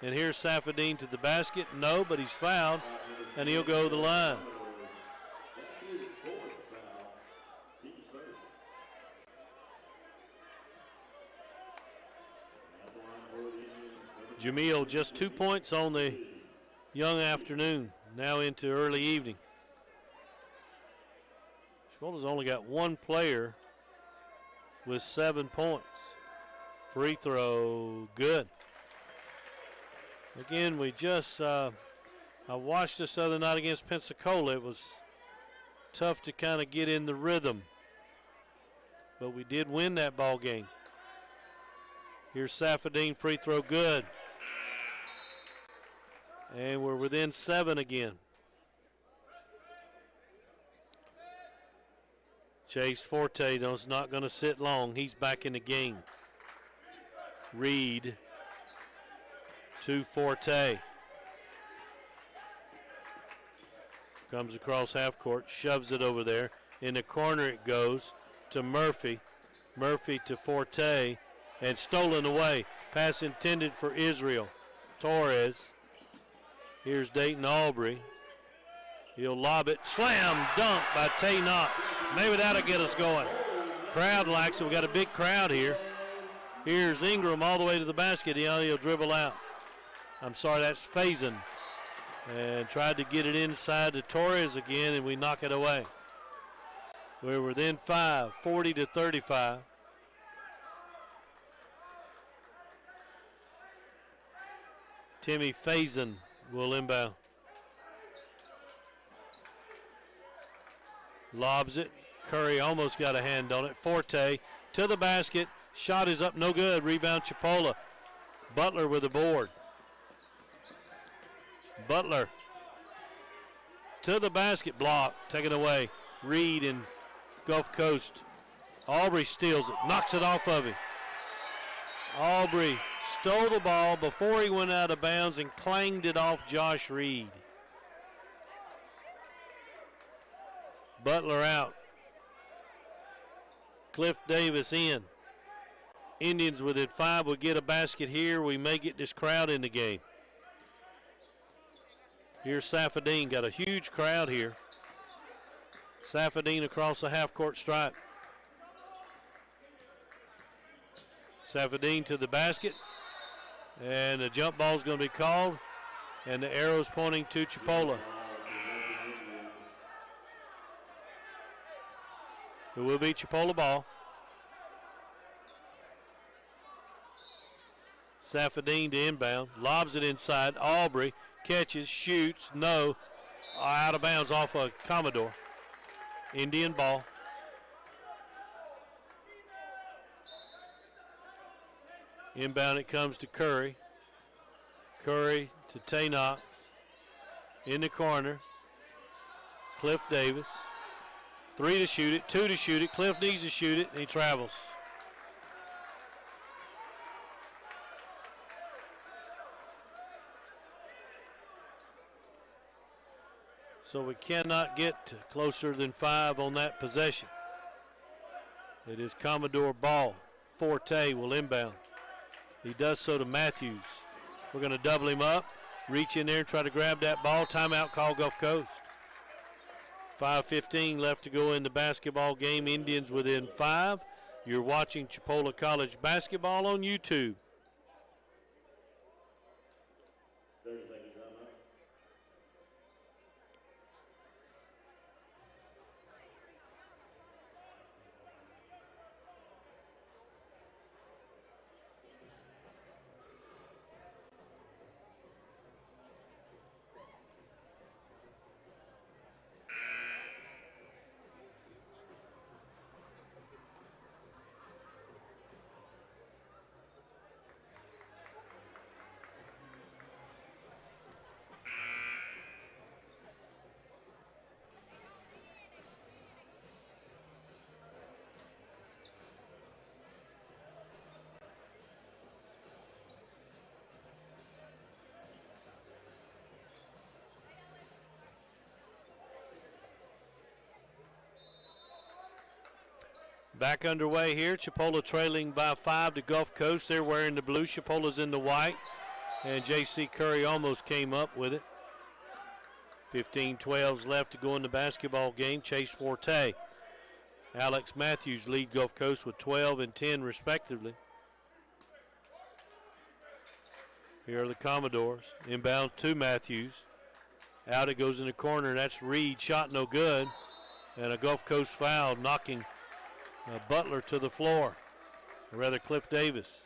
And here's Safadine to the basket. No, but he's fouled, and he'll go to the line. Jamil just 2 points on the young afternoon, now into early evening. Chipola's only got one player with 7 points. Free throw, good. Again, we just, I watched this other night against Pensacola. It was tough to kind of get in the rhythm, but we did win that ball game. Here's Safadine, free throw, good. And we're within 7 again. Chase Forte is not going to sit long. He's back in the game. Reed to Forte. Comes across half court, shoves it over there. In the corner it goes to Murphy. Murphy to Forte, and stolen away. Pass intended for Israel. Torres. Here's Dayton Aubrey. He'll lob it. Slam dunk by Tay Knox. Maybe that'll get us going. Crowd likes it. We got a big crowd here. Here's Ingram all the way to the basket. He'll dribble out. I'm sorry, that's Faison. And tried to get it inside to Torres again, and we knock it away. We're within 5, 40-35. Timmy Faison will inbound. Lobs it. Curry almost got a hand on it. Forte to the basket. Shot is up, no good. Rebound Chipola. Butler with the board. Butler to the basket, block, taken away. Reed and Gulf Coast. Aubrey steals it, knocks it off of him. Aubrey stole the ball before he went out of bounds and clanged it off Josh Reed. Butler out. Cliff Davis in. Indians within 5 will get a basket here. We may get this crowd in the game. Here's Safadine, got a huge crowd here. Safadine across the half-court stripe. Safadine to the basket. And the jump ball is going to be called. And the arrow's pointing to Chipola. It will be Chipola ball. Safadine to inbound. Lobs it inside. Aubrey catches, shoots, no. Out of bounds off of Commodore. Indian ball. Inbound it comes to Curry. Curry to Taynock. In the corner. Cliff Davis. 3 to shoot it, 2 to shoot it. Cliff needs to shoot it, and he travels. So we cannot get closer than 5 on that possession. It is Commodore ball. Forte will inbound. He does so to Matthews. We're going to double him up, reach in there and try to grab that ball. Timeout call, Gulf Coast. 5:15 left to go in the basketball game. Indians within 5. You're watching Chipola College basketball on YouTube. 30-second timeout. Back underway here. Chipola trailing by 5 to Gulf Coast. They're wearing the blue. Chipola's in the white. And J.C. Curry almost came up with it. 15-12 left to go in the basketball game. Chase Forte. Alex Matthews lead Gulf Coast with 12 and 10 respectively. Here are the Commodores. Inbound to Matthews. Out it goes in the corner. That's Reed. Shot no good. And a Gulf Coast foul knocking Butler to the floor, or rather Cliff Davis.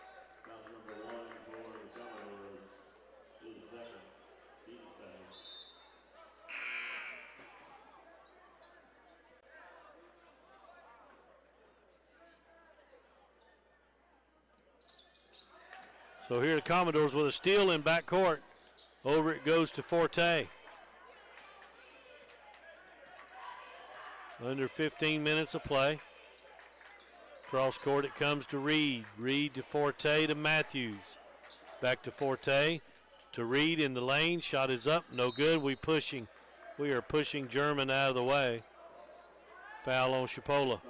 So here are the Commodores with a steal in backcourt. Over it goes to Forte. Under 15 minutes of play. Cross court it comes to Reed. Reed to Forte to Matthews. Back to Forte to Reed in the lane. Shot is up, no good. We are pushing German out of the way. Foul on Chipola.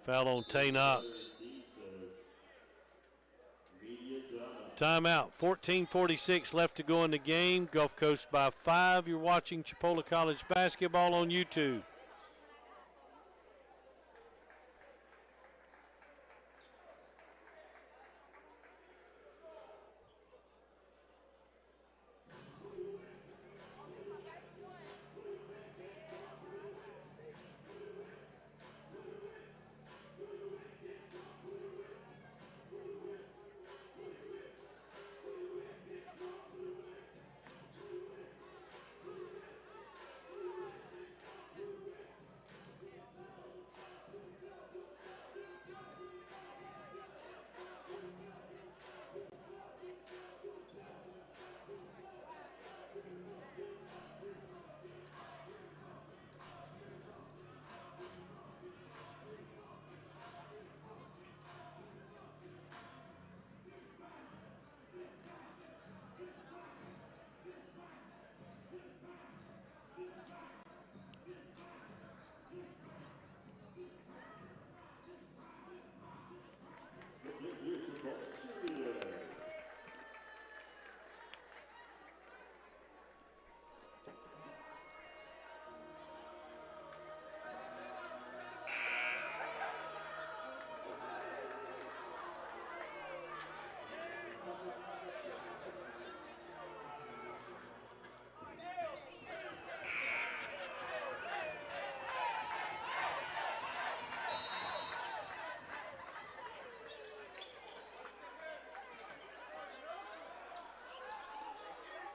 Foul on Tay Knox. Timeout. 14:46 left to go in the game. Gulf Coast by 5. You're watching Chipola College basketball on YouTube.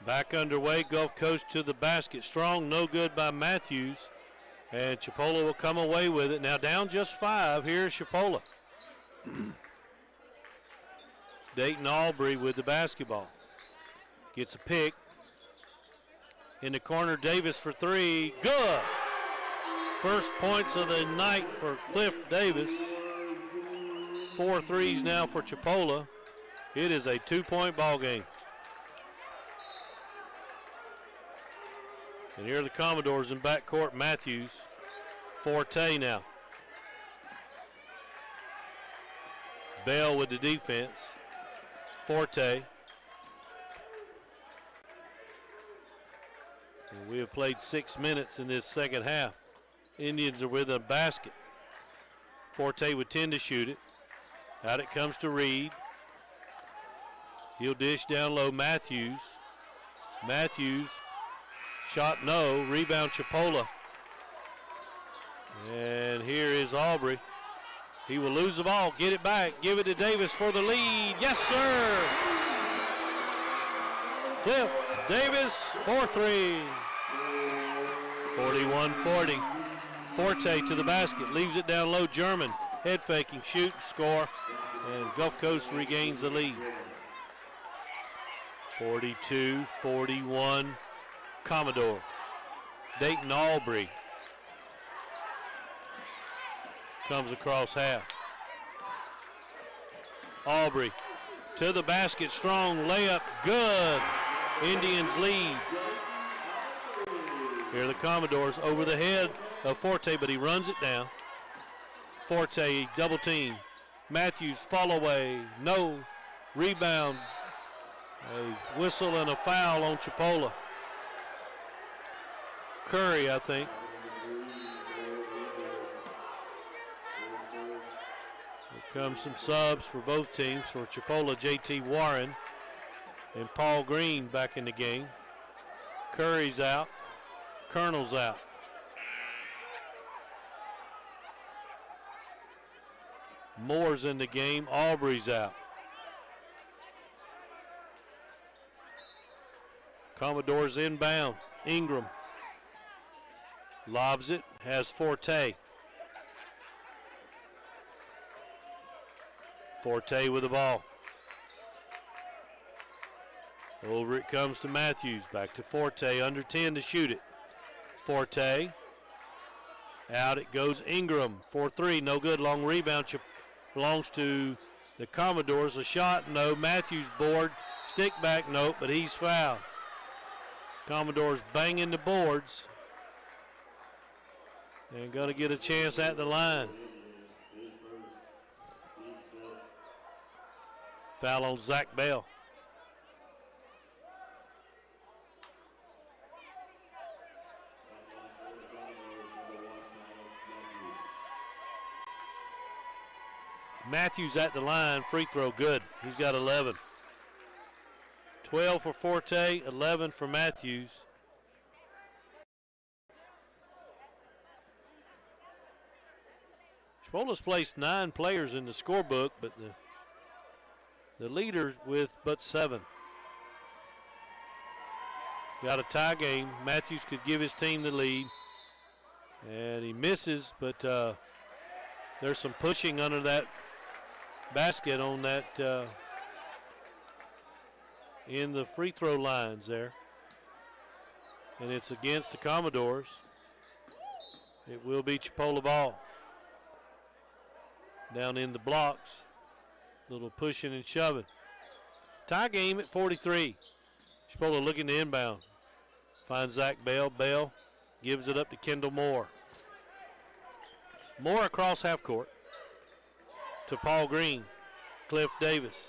Back underway, Gulf Coast to the basket. Strong, no good by Matthews. And Chipola will come away with it. Now down just 5. Here's Chipola. Dayton Aubrey with the basketball. Gets a pick. In the corner, Davis for 3. Good. First points of the night for Cliff Davis. 4 threes now for Chipola. It is a 2-point ball game. And here are the Commodores in backcourt. Matthews. Forte now. Bell with the defense. Forte. And we have played 6 minutes in this second half. Indians are with a basket. Forte would tend to shoot it. Out it comes to Reed. He'll dish down low. Matthews. Matthews. Shot no. Rebound Chipola. And here is Aubrey. He will lose the ball. Get it back. Give it to Davis for the lead. Yes, sir. Cliff Davis for three. 41-40. Forte to the basket. Leaves it down low. German. Head faking. Shoot. Score. And Gulf Coast regains the lead. 42-41. Commodore. Dayton Aubrey comes across half. Aubrey to the basket, strong layup, good. Indians lead. Here are the Commodores over the head of Forte, but he runs it down. Forte double team. Matthews fall away, no. Rebound, a whistle and a foul on Chipola. Curry, I think. Here comes some subs for both teams. For Chipola, J.T. Warren and Paul Green back in the game. Curry's out. Colonel's out. Moore's in the game. Aubrey's out. Commodores inbound. Ingram lobs it, has Forte. Forte with the ball. Over it comes to Matthews, back to Forte, under 10 to shoot it. Forte, out it goes Ingram, 4-3, no good, long rebound, belongs to the Commodores. A shot, no, Matthews board, stick back, no, but he's fouled. Commodores banging the boards. And going to get a chance at the line. Foul on Zach Bell. Matthews at the line, free throw good. He's got 11. 12 for Forte, 11 for Matthews. Chipola's placed 9 players in the scorebook, but the leader with but 7. Got a tie game. Matthews could give his team the lead. And he misses, but there's some pushing under that basket on that in the free throw lines there. And it's against the Commodores. It will be Chipola ball. Down in the blocks. Little pushing and shoving. Tie game at 43. Chipola looking to inbound. Finds Zach Bell. Bell gives it up to Kendall Moore. Moore across half court to Paul Green. Cliff Davis.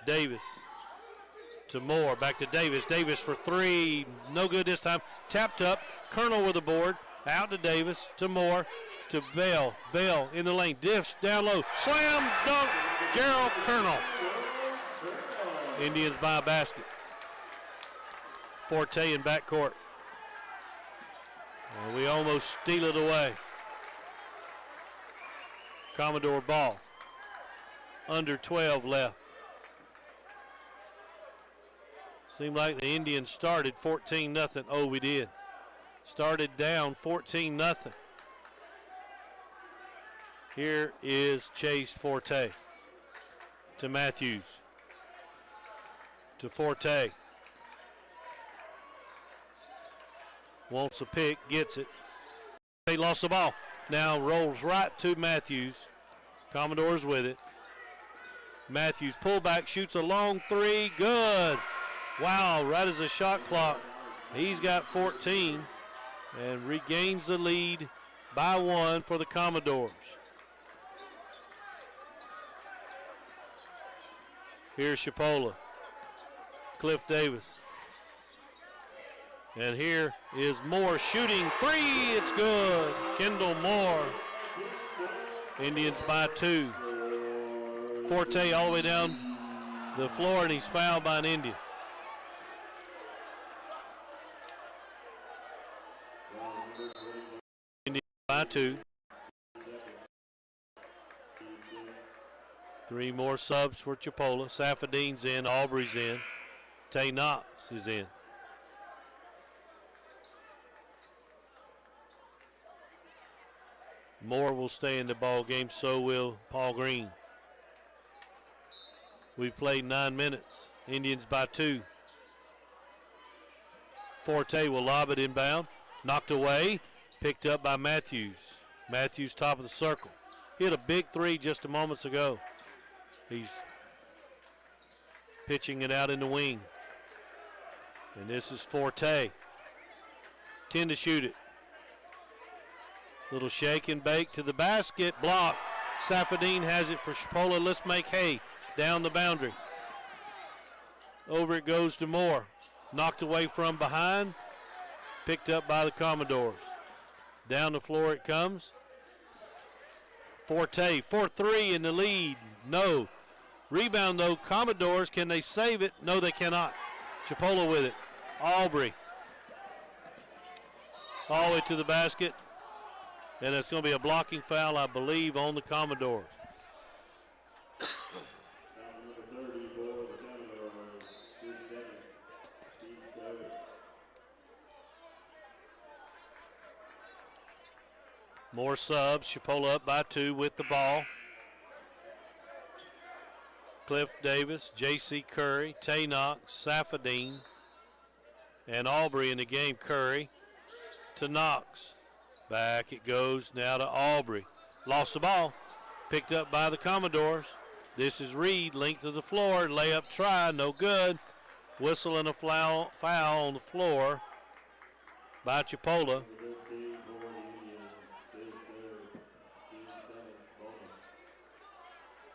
Davis to Moore. Back to Davis. Davis for 3. No good this time. Tapped up. Colonel with the board. Out to Davis. To Moore. To Bell. Bell in the lane. Diffs down low. Slam dunk. Gerald Colonel. Indians by a basket. Forte in backcourt. And we almost steal it away. Commodore ball. Under 12 left. Seemed like the Indians started 14-0. Oh, we did. Started down 14-0. Here is Chase Forte to Matthews. To Forte. Wants a pick, gets it. They lost the ball. Now rolls right to Matthews. Commodores with it. Matthews pull back, shoots a long 3. Good. Wow, right as the shot clock. He's got 14 and regains the lead by 1 for the Commodores. Here's Chipola. Cliff Davis. And here is Moore shooting three. It's good. Kendall Moore. Indians by 2. Forte all the way down the floor, and he's fouled by an Indian. Indians by 2. 3 more subs for Chipola. Safadine's in. Aubrey's in. Tay Knox is in. Moore will stay in the ball game, so will Paul Green. We've played 9 minutes. Indians by 2. Forte will lob it inbound. Knocked away. Picked up by Matthews. Matthews top of the circle. Hit a big 3 just a moments ago. He's pitching it out in the wing. And this is Forte. 10 to shoot it. Little shake and bake to the basket. Block. Safadine has it for Chipola. Let's make hay. Down the boundary. Over it goes to Moore. Knocked away from behind. Picked up by the Commodores. Down the floor it comes. Forte. 4-3 in the lead. No. Rebound though. Commodores. Can they save it? No, they cannot. Chipola with it. Aubrey. All the way to the basket. And it's going to be a blocking foul, I believe, on the Commodores. More subs. Chipola up by 2 with the ball. Cliff Davis, J.C. Curry, Tay Knox, Safadine, and Aubrey in the game. Curry to Knox. Back it goes now to Aubrey. Lost the ball. Picked up by the Commodores. This is Reed, length of the floor. Layup try, no good. Whistle and a foul on the floor by Chipola.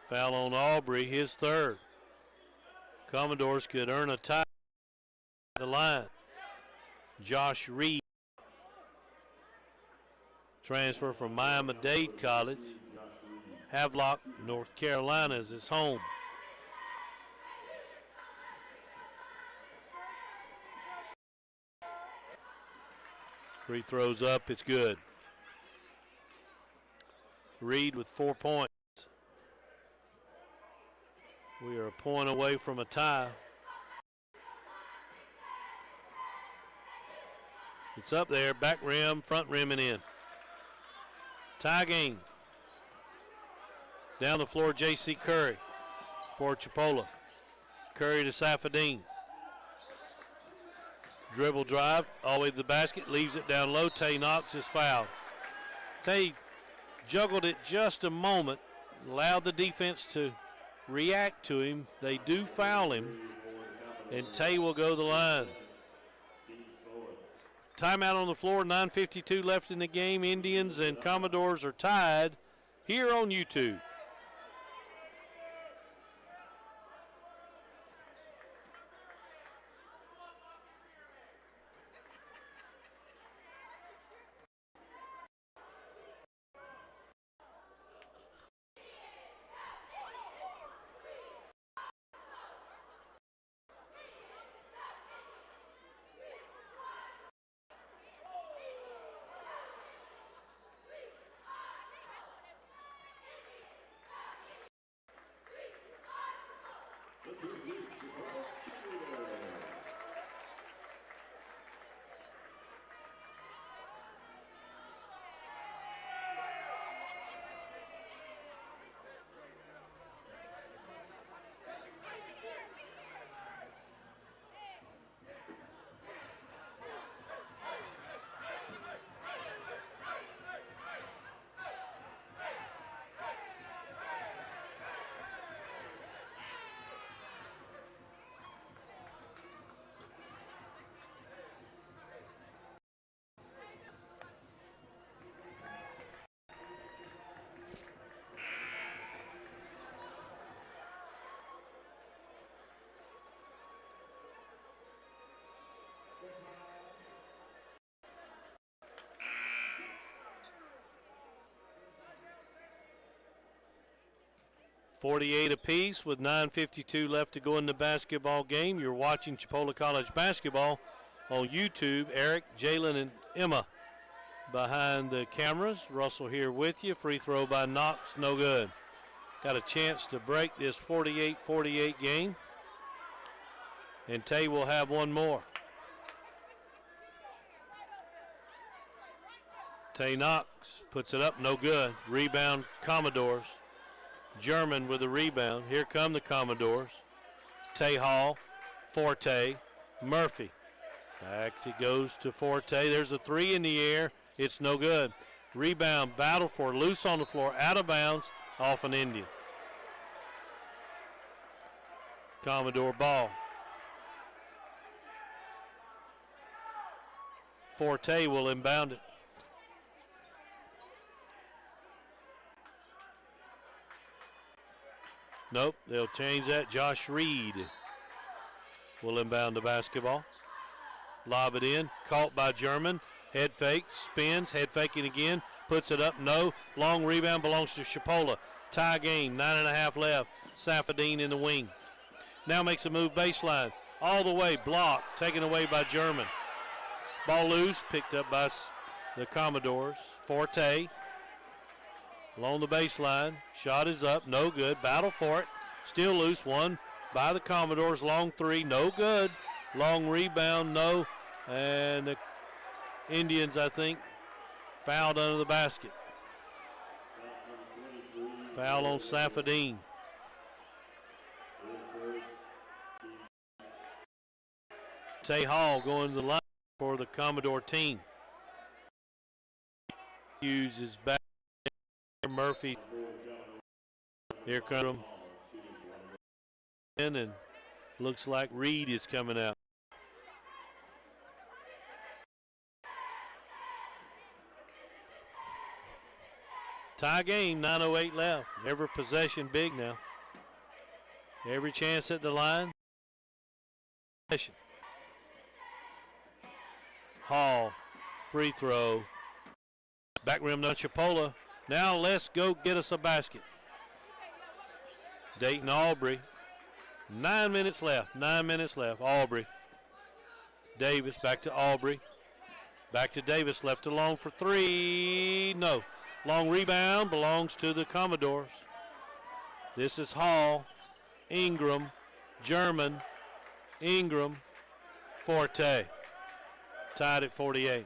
Foul on Aubrey, his 3rd. Commodores could earn a tie at the line. Josh Reed. Transfer from Miami-Dade College. Havelock, North Carolina is his home. Free throws up, it's good. Reed with 4 points. We are a point away from a tie. It's up there, back rim, front rim, and in. Tie game. Down the floor, J.C. Curry for Chipola. Curry to Safadine. Dribble drive, all the way to the basket, leaves it down low. Tay Knox is fouled. Tay juggled it just a moment, allowed the defense to react to him. They do foul him, and Tay will go to the line. Timeout on the floor, 9:52 left in the game. Indians and Commodores are tied here on YouTube. 48 apiece with 9:52 left to go in the basketball game. You're watching Chipola College basketball on YouTube. Eric, Jalen, and Emma behind the cameras. Russell here with you. Free throw by Knox, no good. Got a chance to break this 48-48 game. And Tay will have one more. Tay Knox puts it up, no good. Rebound, Commodores. German with the rebound. Here come the Commodores. Tay Hall, Forte, Murphy. Back it goes to Forte. There's a three in the air. It's no good. Rebound, battle for loose on the floor, out of bounds, off an Indian. Commodore ball. Forte will inbound it. Nope, they'll change that. Josh Reed will inbound the basketball. Lob it in, caught by German. Head fake, spins, head faking again, puts it up, no. Long rebound belongs to Chipola. Tie game, 9.5 left. Safadine in the wing. Now makes a move baseline. All the way, blocked, taken away by German. Ball loose, picked up by the Commodores. Forte along the baseline. Shot is up, no good. Battle for it. Still loose, one by the Commodores. Long three, no good. Long rebound, no. And the Indians, I think, fouled under the basket. Foul on Safadine. Tay Hall going to the line for the Commodore team. Hughes is back. Murphy. Here comes him. And looks like Reed is coming out. Tie game, 9:08 left. Every possession big now. Every chance at the line. Hall, free throw. Back rim to Chipola. Now let's go get us a basket. Dayton Aubrey. 9 minutes left. 9 minutes left. Aubrey. Davis back to Aubrey. Back to Davis. Left alone for three. No. Long rebound belongs to the Commodores. This is Hall. Ingram. German. Ingram. Forte. Tied at 48.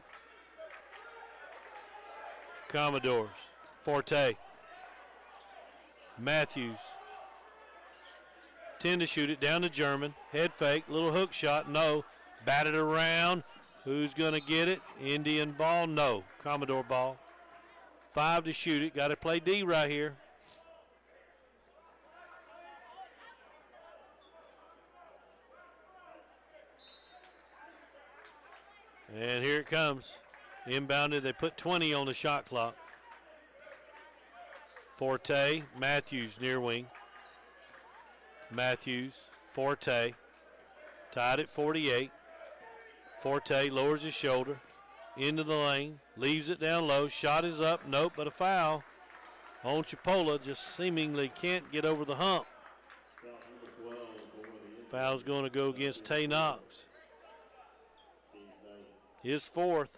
Commodores. Forte. Matthews. 10 to shoot it, down to German. Head fake, little hook shot, no. Batted around. Who's going to get it? Indian ball, no. Commodore ball. 5 to shoot it. Got to play D right here. And here it comes. Inbounded, they put 20 on the shot clock. Forte, Matthews near wing. Matthews, Forte, tied at 48. Forte lowers his shoulder, into the lane, leaves it down low. Shot is up, nope, but a foul on Chipola. Just seemingly can't get over the hump. Foul's going to go against Tay Knox. His fourth.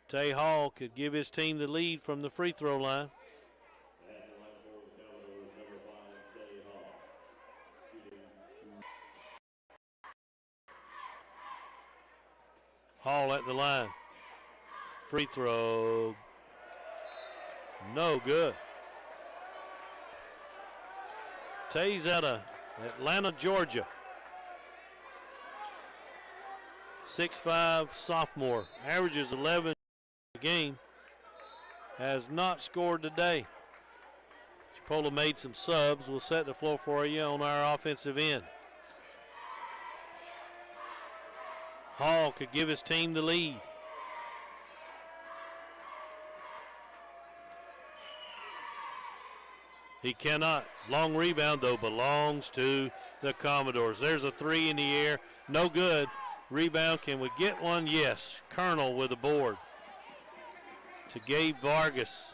Tay Hall could give his team the lead from the free throw line. Hall at the line. Free throw. No good. Tay's out of Atlanta, Georgia. 6'5" sophomore. Averages 11 a game. Has not scored today. Chipola made some subs. We'll set the floor for you on our offensive end. Hall could give his team the lead. He cannot. Long rebound, though, belongs to the Commodores. There's a three in the air. No good. Rebound. Can we get one? Yes. Colonel with the board. To Gabe Vargas.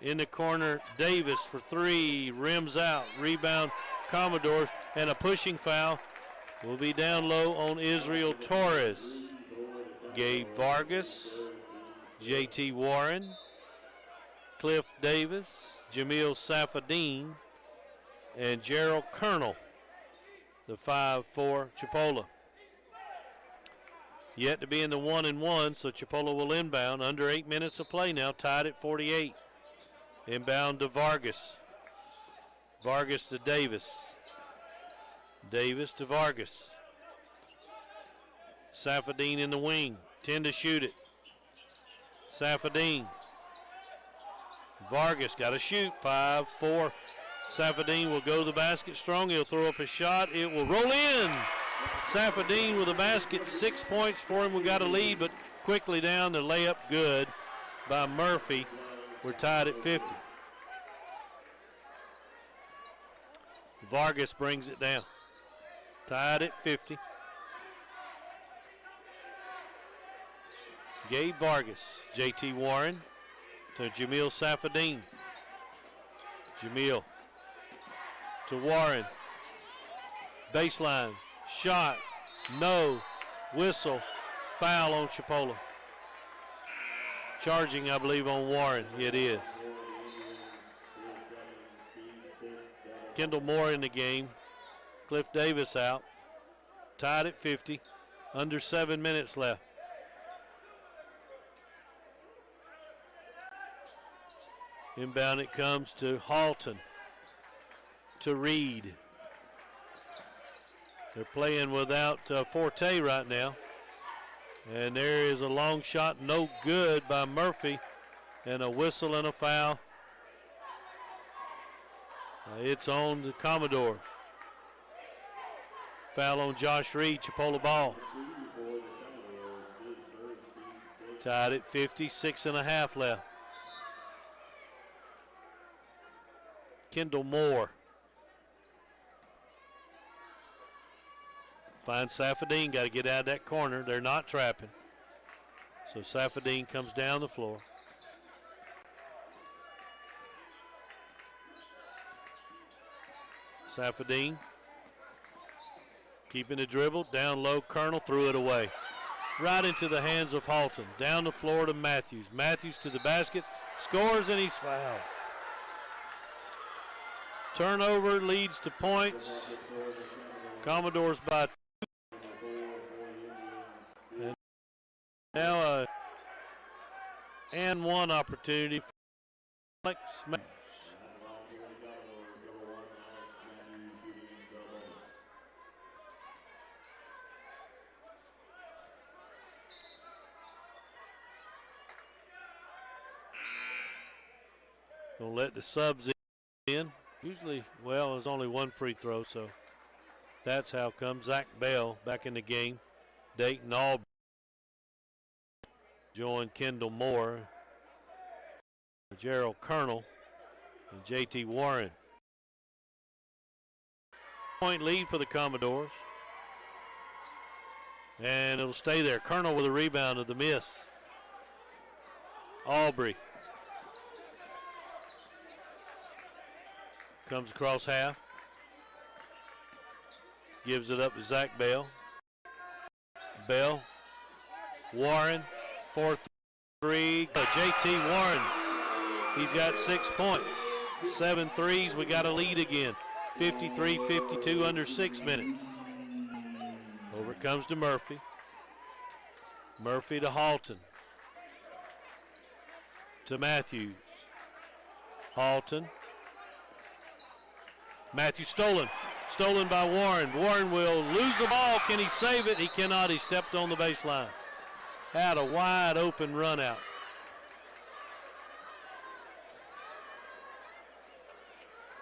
In the corner, Davis for three, rims out, rebound Commodores, and a pushing foul will be down low on Israel Torres. Gabe Vargas, J.T. Warren, Cliff Davis, Jamil Safadine, and Gerald Colonel, the 5-4 Chipola. Yet to be in the 1-1, so Chipola will inbound. Under 8 minutes of play now, tied at 48. Inbound to Vargas. Vargas to Davis. Davis to Vargas. Safadine in the wing. 10 to shoot it. Safadine. Vargas got to shoot. 5-4. Safadine will go to the basket strong. He'll throw up a shot. It will roll in. Safadine with a basket. 6 points for him. We got a lead, but quickly down. The layup good by Murphy. We're tied at 50. Vargas brings it down. Tied at 50. Gabe Vargas, J.T. Warren to Jamil Safadine. Jamil to Warren. Baseline, shot, no, whistle, foul on Chipola. Charging, I believe, on Warren. It is. Kendall Moore in the game. Cliff Davis out. Tied at 50. Under 7 minutes left. Inbound it comes to Halton. To Reed. They're playing without Forte right now. And there is a long shot, no good by Murphy, and a whistle and a foul. It's on the Commodore. Foul on Josh Reed, Chipola ball. Tied at 50, 6.5 left. Kendall Moore. Finds Safadine, got to get out of that corner. They're not trapping. So Safadine comes down the floor. Safadine keeping the dribble, down low, Colonel threw it away. Right into the hands of Halton. Down the floor to Matthews. Matthews to the basket, scores, and he's fouled. Turnover leads to points. Commodores by 2. And now a and one opportunity for Alex Matthews. Gonna let the subs in. Usually, well, there's only one free throw, so that's how it comes. Zach Bell back in the game. Dayton Auburn joined Kendall Moore, Gerald Colonel, and J.T. Warren. Point lead for the Commodores. And it'll stay there. Colonel with a rebound of the miss. Aubrey comes across half. Gives it up to Zach Bell. Bell. Warren. 4-3. J.T. Warren. He's got 6 points. 7 threes. We got a lead again. 53-52 under 6 minutes. Over it comes to Murphy. Murphy to Halton. To Matthews. Halton. Matthews stolen. Stolen by Warren. Warren will lose the ball. Can he save it? He cannot. He stepped on the baseline. Had a wide open run out.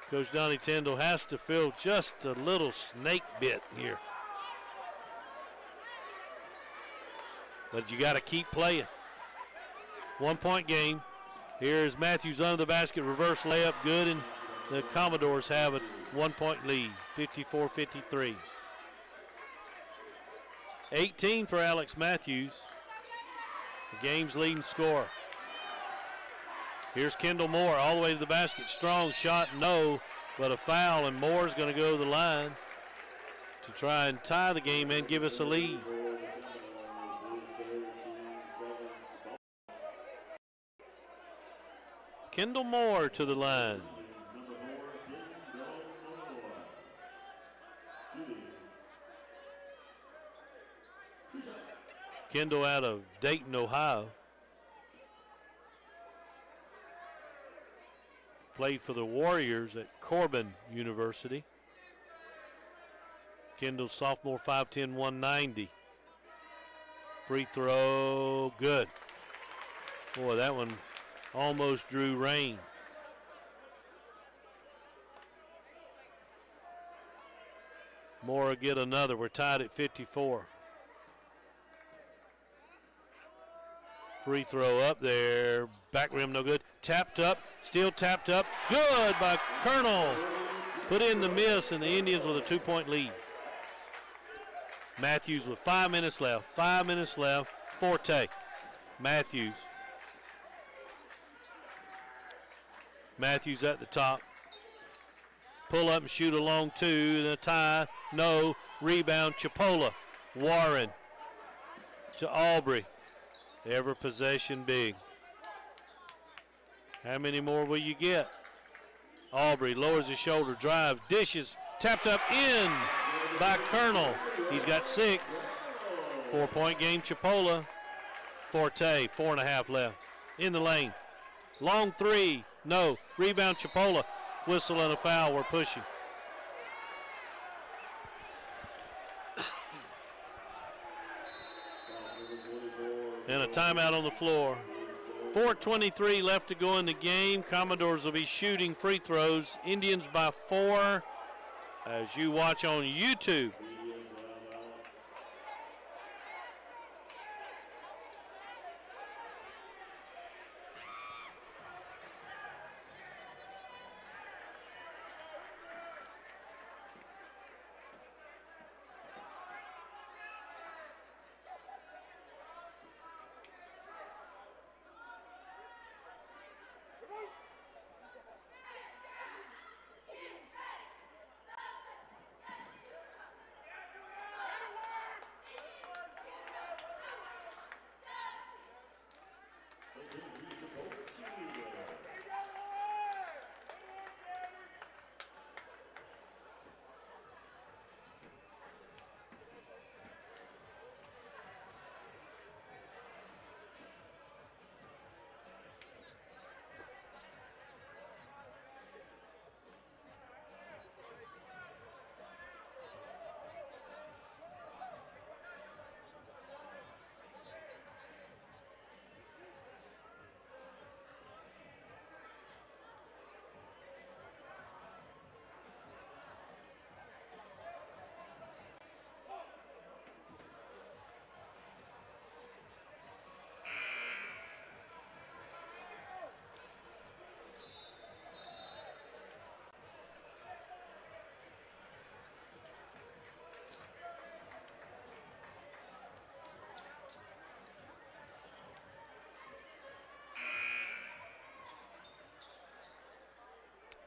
Coach Donnie Tyndall has to feel just a little snake bit here. But you got to keep playing. 1 point game. Here's Matthews under the basket. Reverse layup. Good. And the Commodores have a 1 point lead. 54-53. 18 for Alex Matthews. The game's leading scorer. Here's Kendall Moore all the way to the basket. Strong shot, no, but a foul, and Moore's going to go to the line to try and tie the game and give us a lead. Kendall Moore to the line. Kendall out of Dayton, Ohio. Played for the Warriors at Corbin University. Kendall sophomore, 5'10", 190. Free throw, good. Boy, that one almost drew rain. Moore get another. We're tied at 54. Free throw up there. Back rim, no good. Tapped up, still tapped up. Good by Colonel. Put in the miss, and the Indians with a 2-point lead. Matthews with 5 minutes left. 5 minutes left. Forte. Matthews. Matthews at the top. Pull up and shoot a long two. The tie. No. Rebound. Chipola. Warren to Aubrey. Every possession big. How many more will you get? Aubrey lowers his shoulder, drives, dishes, tapped up in by Colonel. He's got 6. 4-point game, Chipola. Forte, 4.5 left. In the lane. Long three, no. Rebound, Chipola. Whistle and a foul, we're pushing. And a timeout on the floor. 4:23 left to go in the game. Commodores will be shooting free throws. Indians by 4 as you watch on YouTube.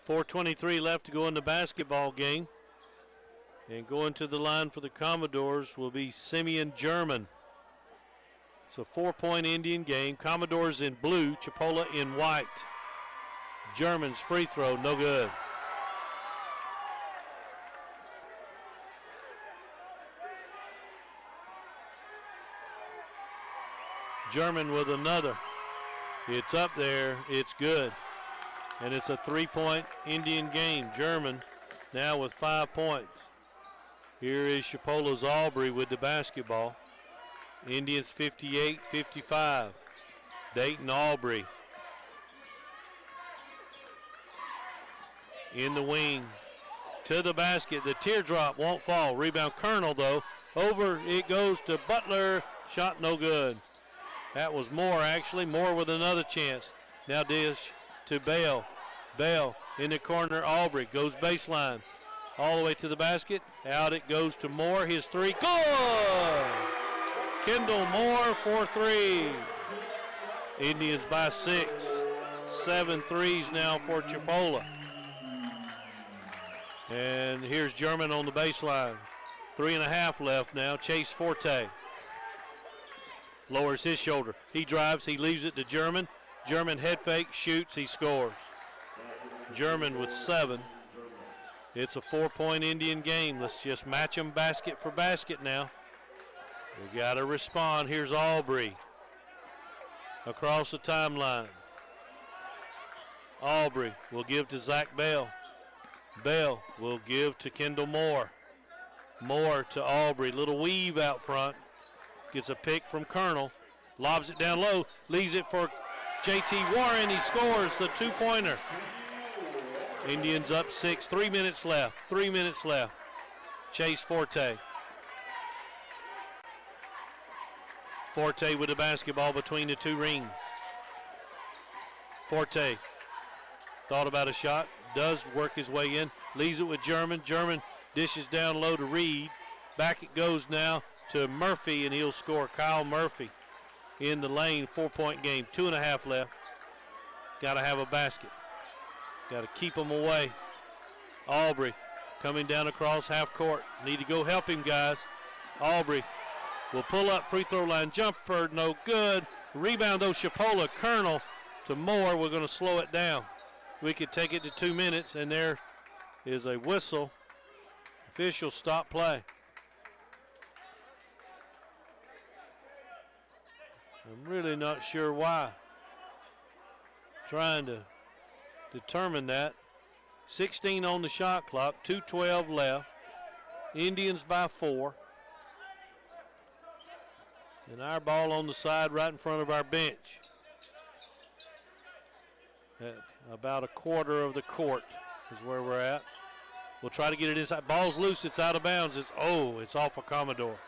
.423 left to go in the basketball game. And going to the line for the Commodores will be Simeon German. It's a 4-point Indian game. Commodores in blue, Chipola in white. German's free throw, no good. German with another. It's up there, it's good. And it's a 3-point Indian game. German now with 5 points. Here is Chipola's Aubrey with the basketball. Indians 58-55. Dayton Aubrey. In the wing. To the basket. The teardrop won't fall. Rebound Colonel though. Over it goes to Butler. Shot no good. That was Moore actually. Moore with another chance. Now dish to Bell. Bell in the corner. Aubrey goes baseline. All the way to the basket. Out it goes to Moore. His three. Good! Kendall Moore for 3. Indians by 6. 7 threes now for Chipola. And here's German on the baseline. 3.5 left now. Chase Forte lowers his shoulder. He drives. He leaves it to German. German head fake, shoots. He scores. German with 7. It's a 4-point Indian game. Let's just match them basket for basket now. We got to respond. Here's Aubrey across the timeline. Aubrey will give to Zach Bell. Bell will give to Kendall Moore. Moore to Aubrey. Little weave out front. Gets a pick from Colonel. Lobs it down low. Leaves it for J.T. Warren. He scores the 2-pointer. Indians up 6. 3 minutes left. 3 minutes left. Chase Forte. Forte with the basketball between the two rings. Forte thought about a shot. Does work his way in. Leaves it with German. German dishes down low to Reed. Back it goes now to Murphy, and he'll score. Kyle Murphy in the lane. 4-point game. 2.5 left. Got to have a basket. Got to keep them away. Aubrey coming down across half court. Need to go help him, guys. Aubrey will pull up free throw line. Jumper, no good. Rebound, though, Chipola. Colonel to Moore. We're going to slow it down. We could take it to 2 minutes, and there is a whistle. Official stop play. I'm really not sure why. Trying to determine that. 16 on the shot clock, 2:12 left. Indians by 4. And our ball on the side right in front of our bench. At about a quarter of the court is where we're at. We'll try to get it inside. Ball's loose. It's out of bounds. It's off of Commodore.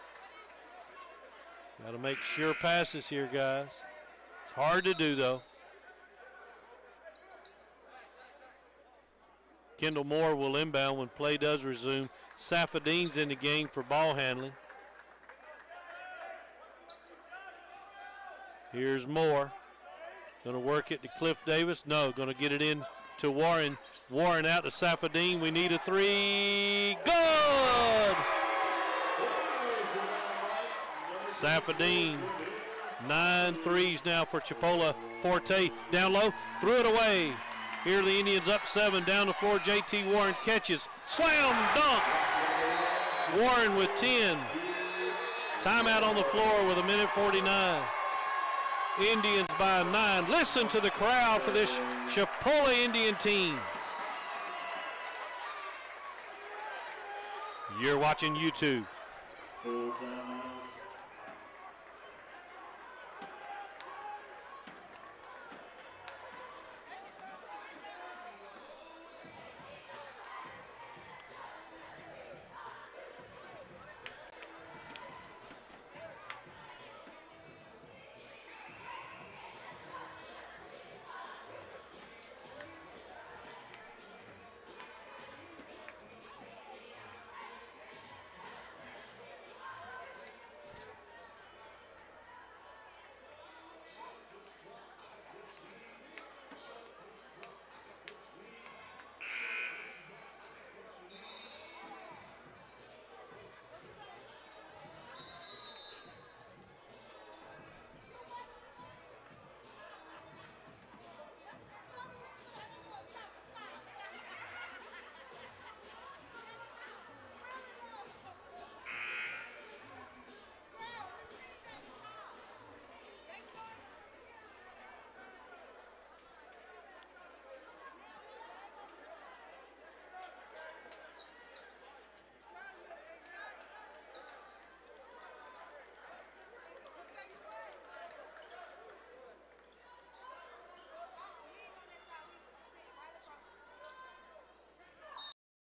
Got to make sure passes here, guys. It's hard to do, though. Kendall Moore will inbound when play does resume. Safadine's in the game for ball handling. Here's Moore. Going to work it to Cliff Davis. No, going to get it in to Warren. Warren out to Safadine. We need a 3. Good! Safadine. 9 threes now for Chipola. Forte down low. Threw it away. Here the Indians up 7. Down the floor. J.T. Warren catches. Slam dunk. Warren with 10. Timeout on the floor with 1:49. Indians by 9. Listen to the crowd for this Chipola Indian team. You're watching YouTube.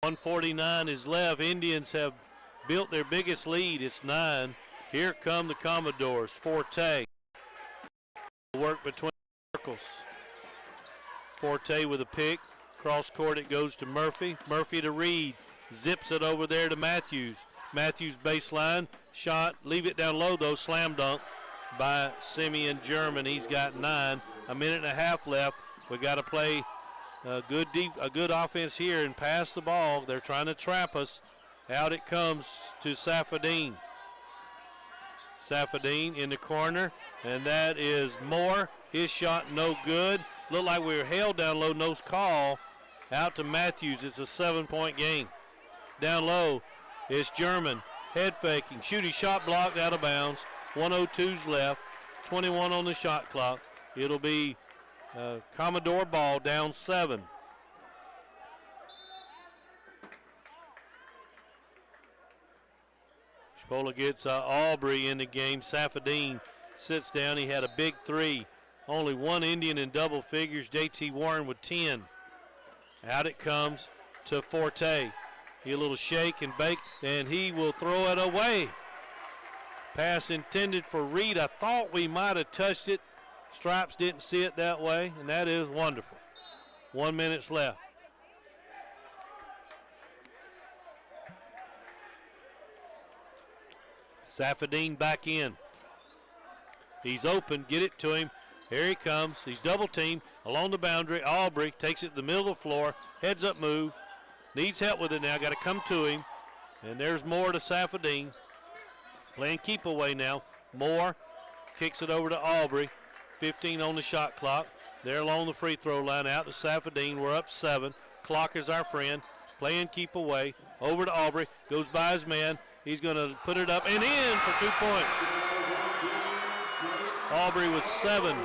.149 is left. Indians have built their biggest lead. It's 9. Here come the Commodores. Forte. Work between circles. Forte with a pick. Cross court it goes to Murphy. Murphy to Reed. Zips it over there to Matthews. Matthews baseline. Shot. Leave it down low though. Slam dunk by Simeon German. He's got 9. 1.5 minutes left. We got to play a good offense here and pass the ball. They're trying to trap us. Out it comes to Safadine. Safadine in the corner, and that is Moore. His shot no good. Looked like we were held down low, no call. Out to Matthews. It's a 7-point game. Down low is German. Head faking. Shooting shot blocked out of bounds. 1:02's left. 21 on the shot clock. It'll be Commodore ball down 7. Chipola gets Aubrey in the game. Safadine sits down. He had a big 3. Only one Indian in double figures. J.T. Warren with 10. Out it comes to Forte. He a little shake and bake, and he will throw it away. Pass intended for Reed. I thought we might have touched it. Stripes didn't see it that way, and that is wonderful. 1 minute left. Safadine back in. He's open. Get it to him. Here he comes. He's double teamed along the boundary. Aubrey takes it to the middle of the floor. Heads up move. Needs help with it now. Got to come to him. And there's Moore to Safadine. Playing keep away now. Moore kicks it over to Aubrey. 15 on the shot clock. They're along the free throw line. Out to Safadine. We're up 7. Clock is our friend. Playing keep away. Over to Aubrey. Goes by his man. He's going to put it up and in for 2 points. Aubrey with 7.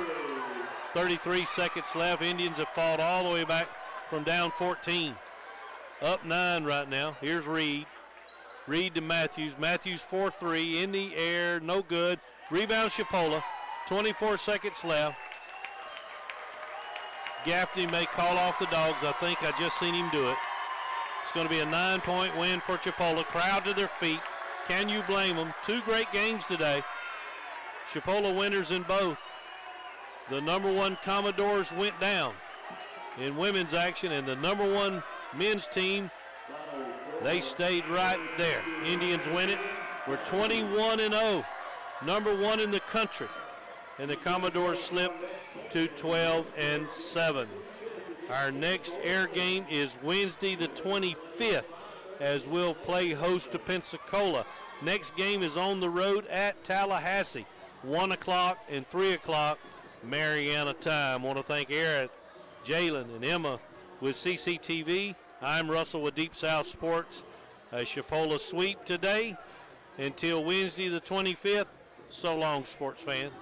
33 seconds left. Indians have fought all the way back from down 14. Up 9 right now. Here's Reed. Reed to Matthews. Matthews 4-3 in the air. No good. Rebound Chipola. 24 seconds left. Gaffney may call off the Dogs. I think I just seen him do it. It's going to be a 9-point win for Chipola. Crowd to their feet. Can you blame them? 2 great games today. Chipola winners in both. The number 1 Commodores went down in women's action, and the number 1 men's team, they stayed right there. Indians win it. We're 21-0, number 1 in the country, and the Commodores slip to 12-7. Our next air game is Wednesday the 25th, as we'll play host to Pensacola. Next game is on the road at Tallahassee, 1 o'clock and 3 o'clock Mariana time. I want to thank Eric, Jalen, and Emma with CCTV. I'm Russell with Deep South Sports. A Chipola sweep today. Until Wednesday the 25th, so long, sports fans.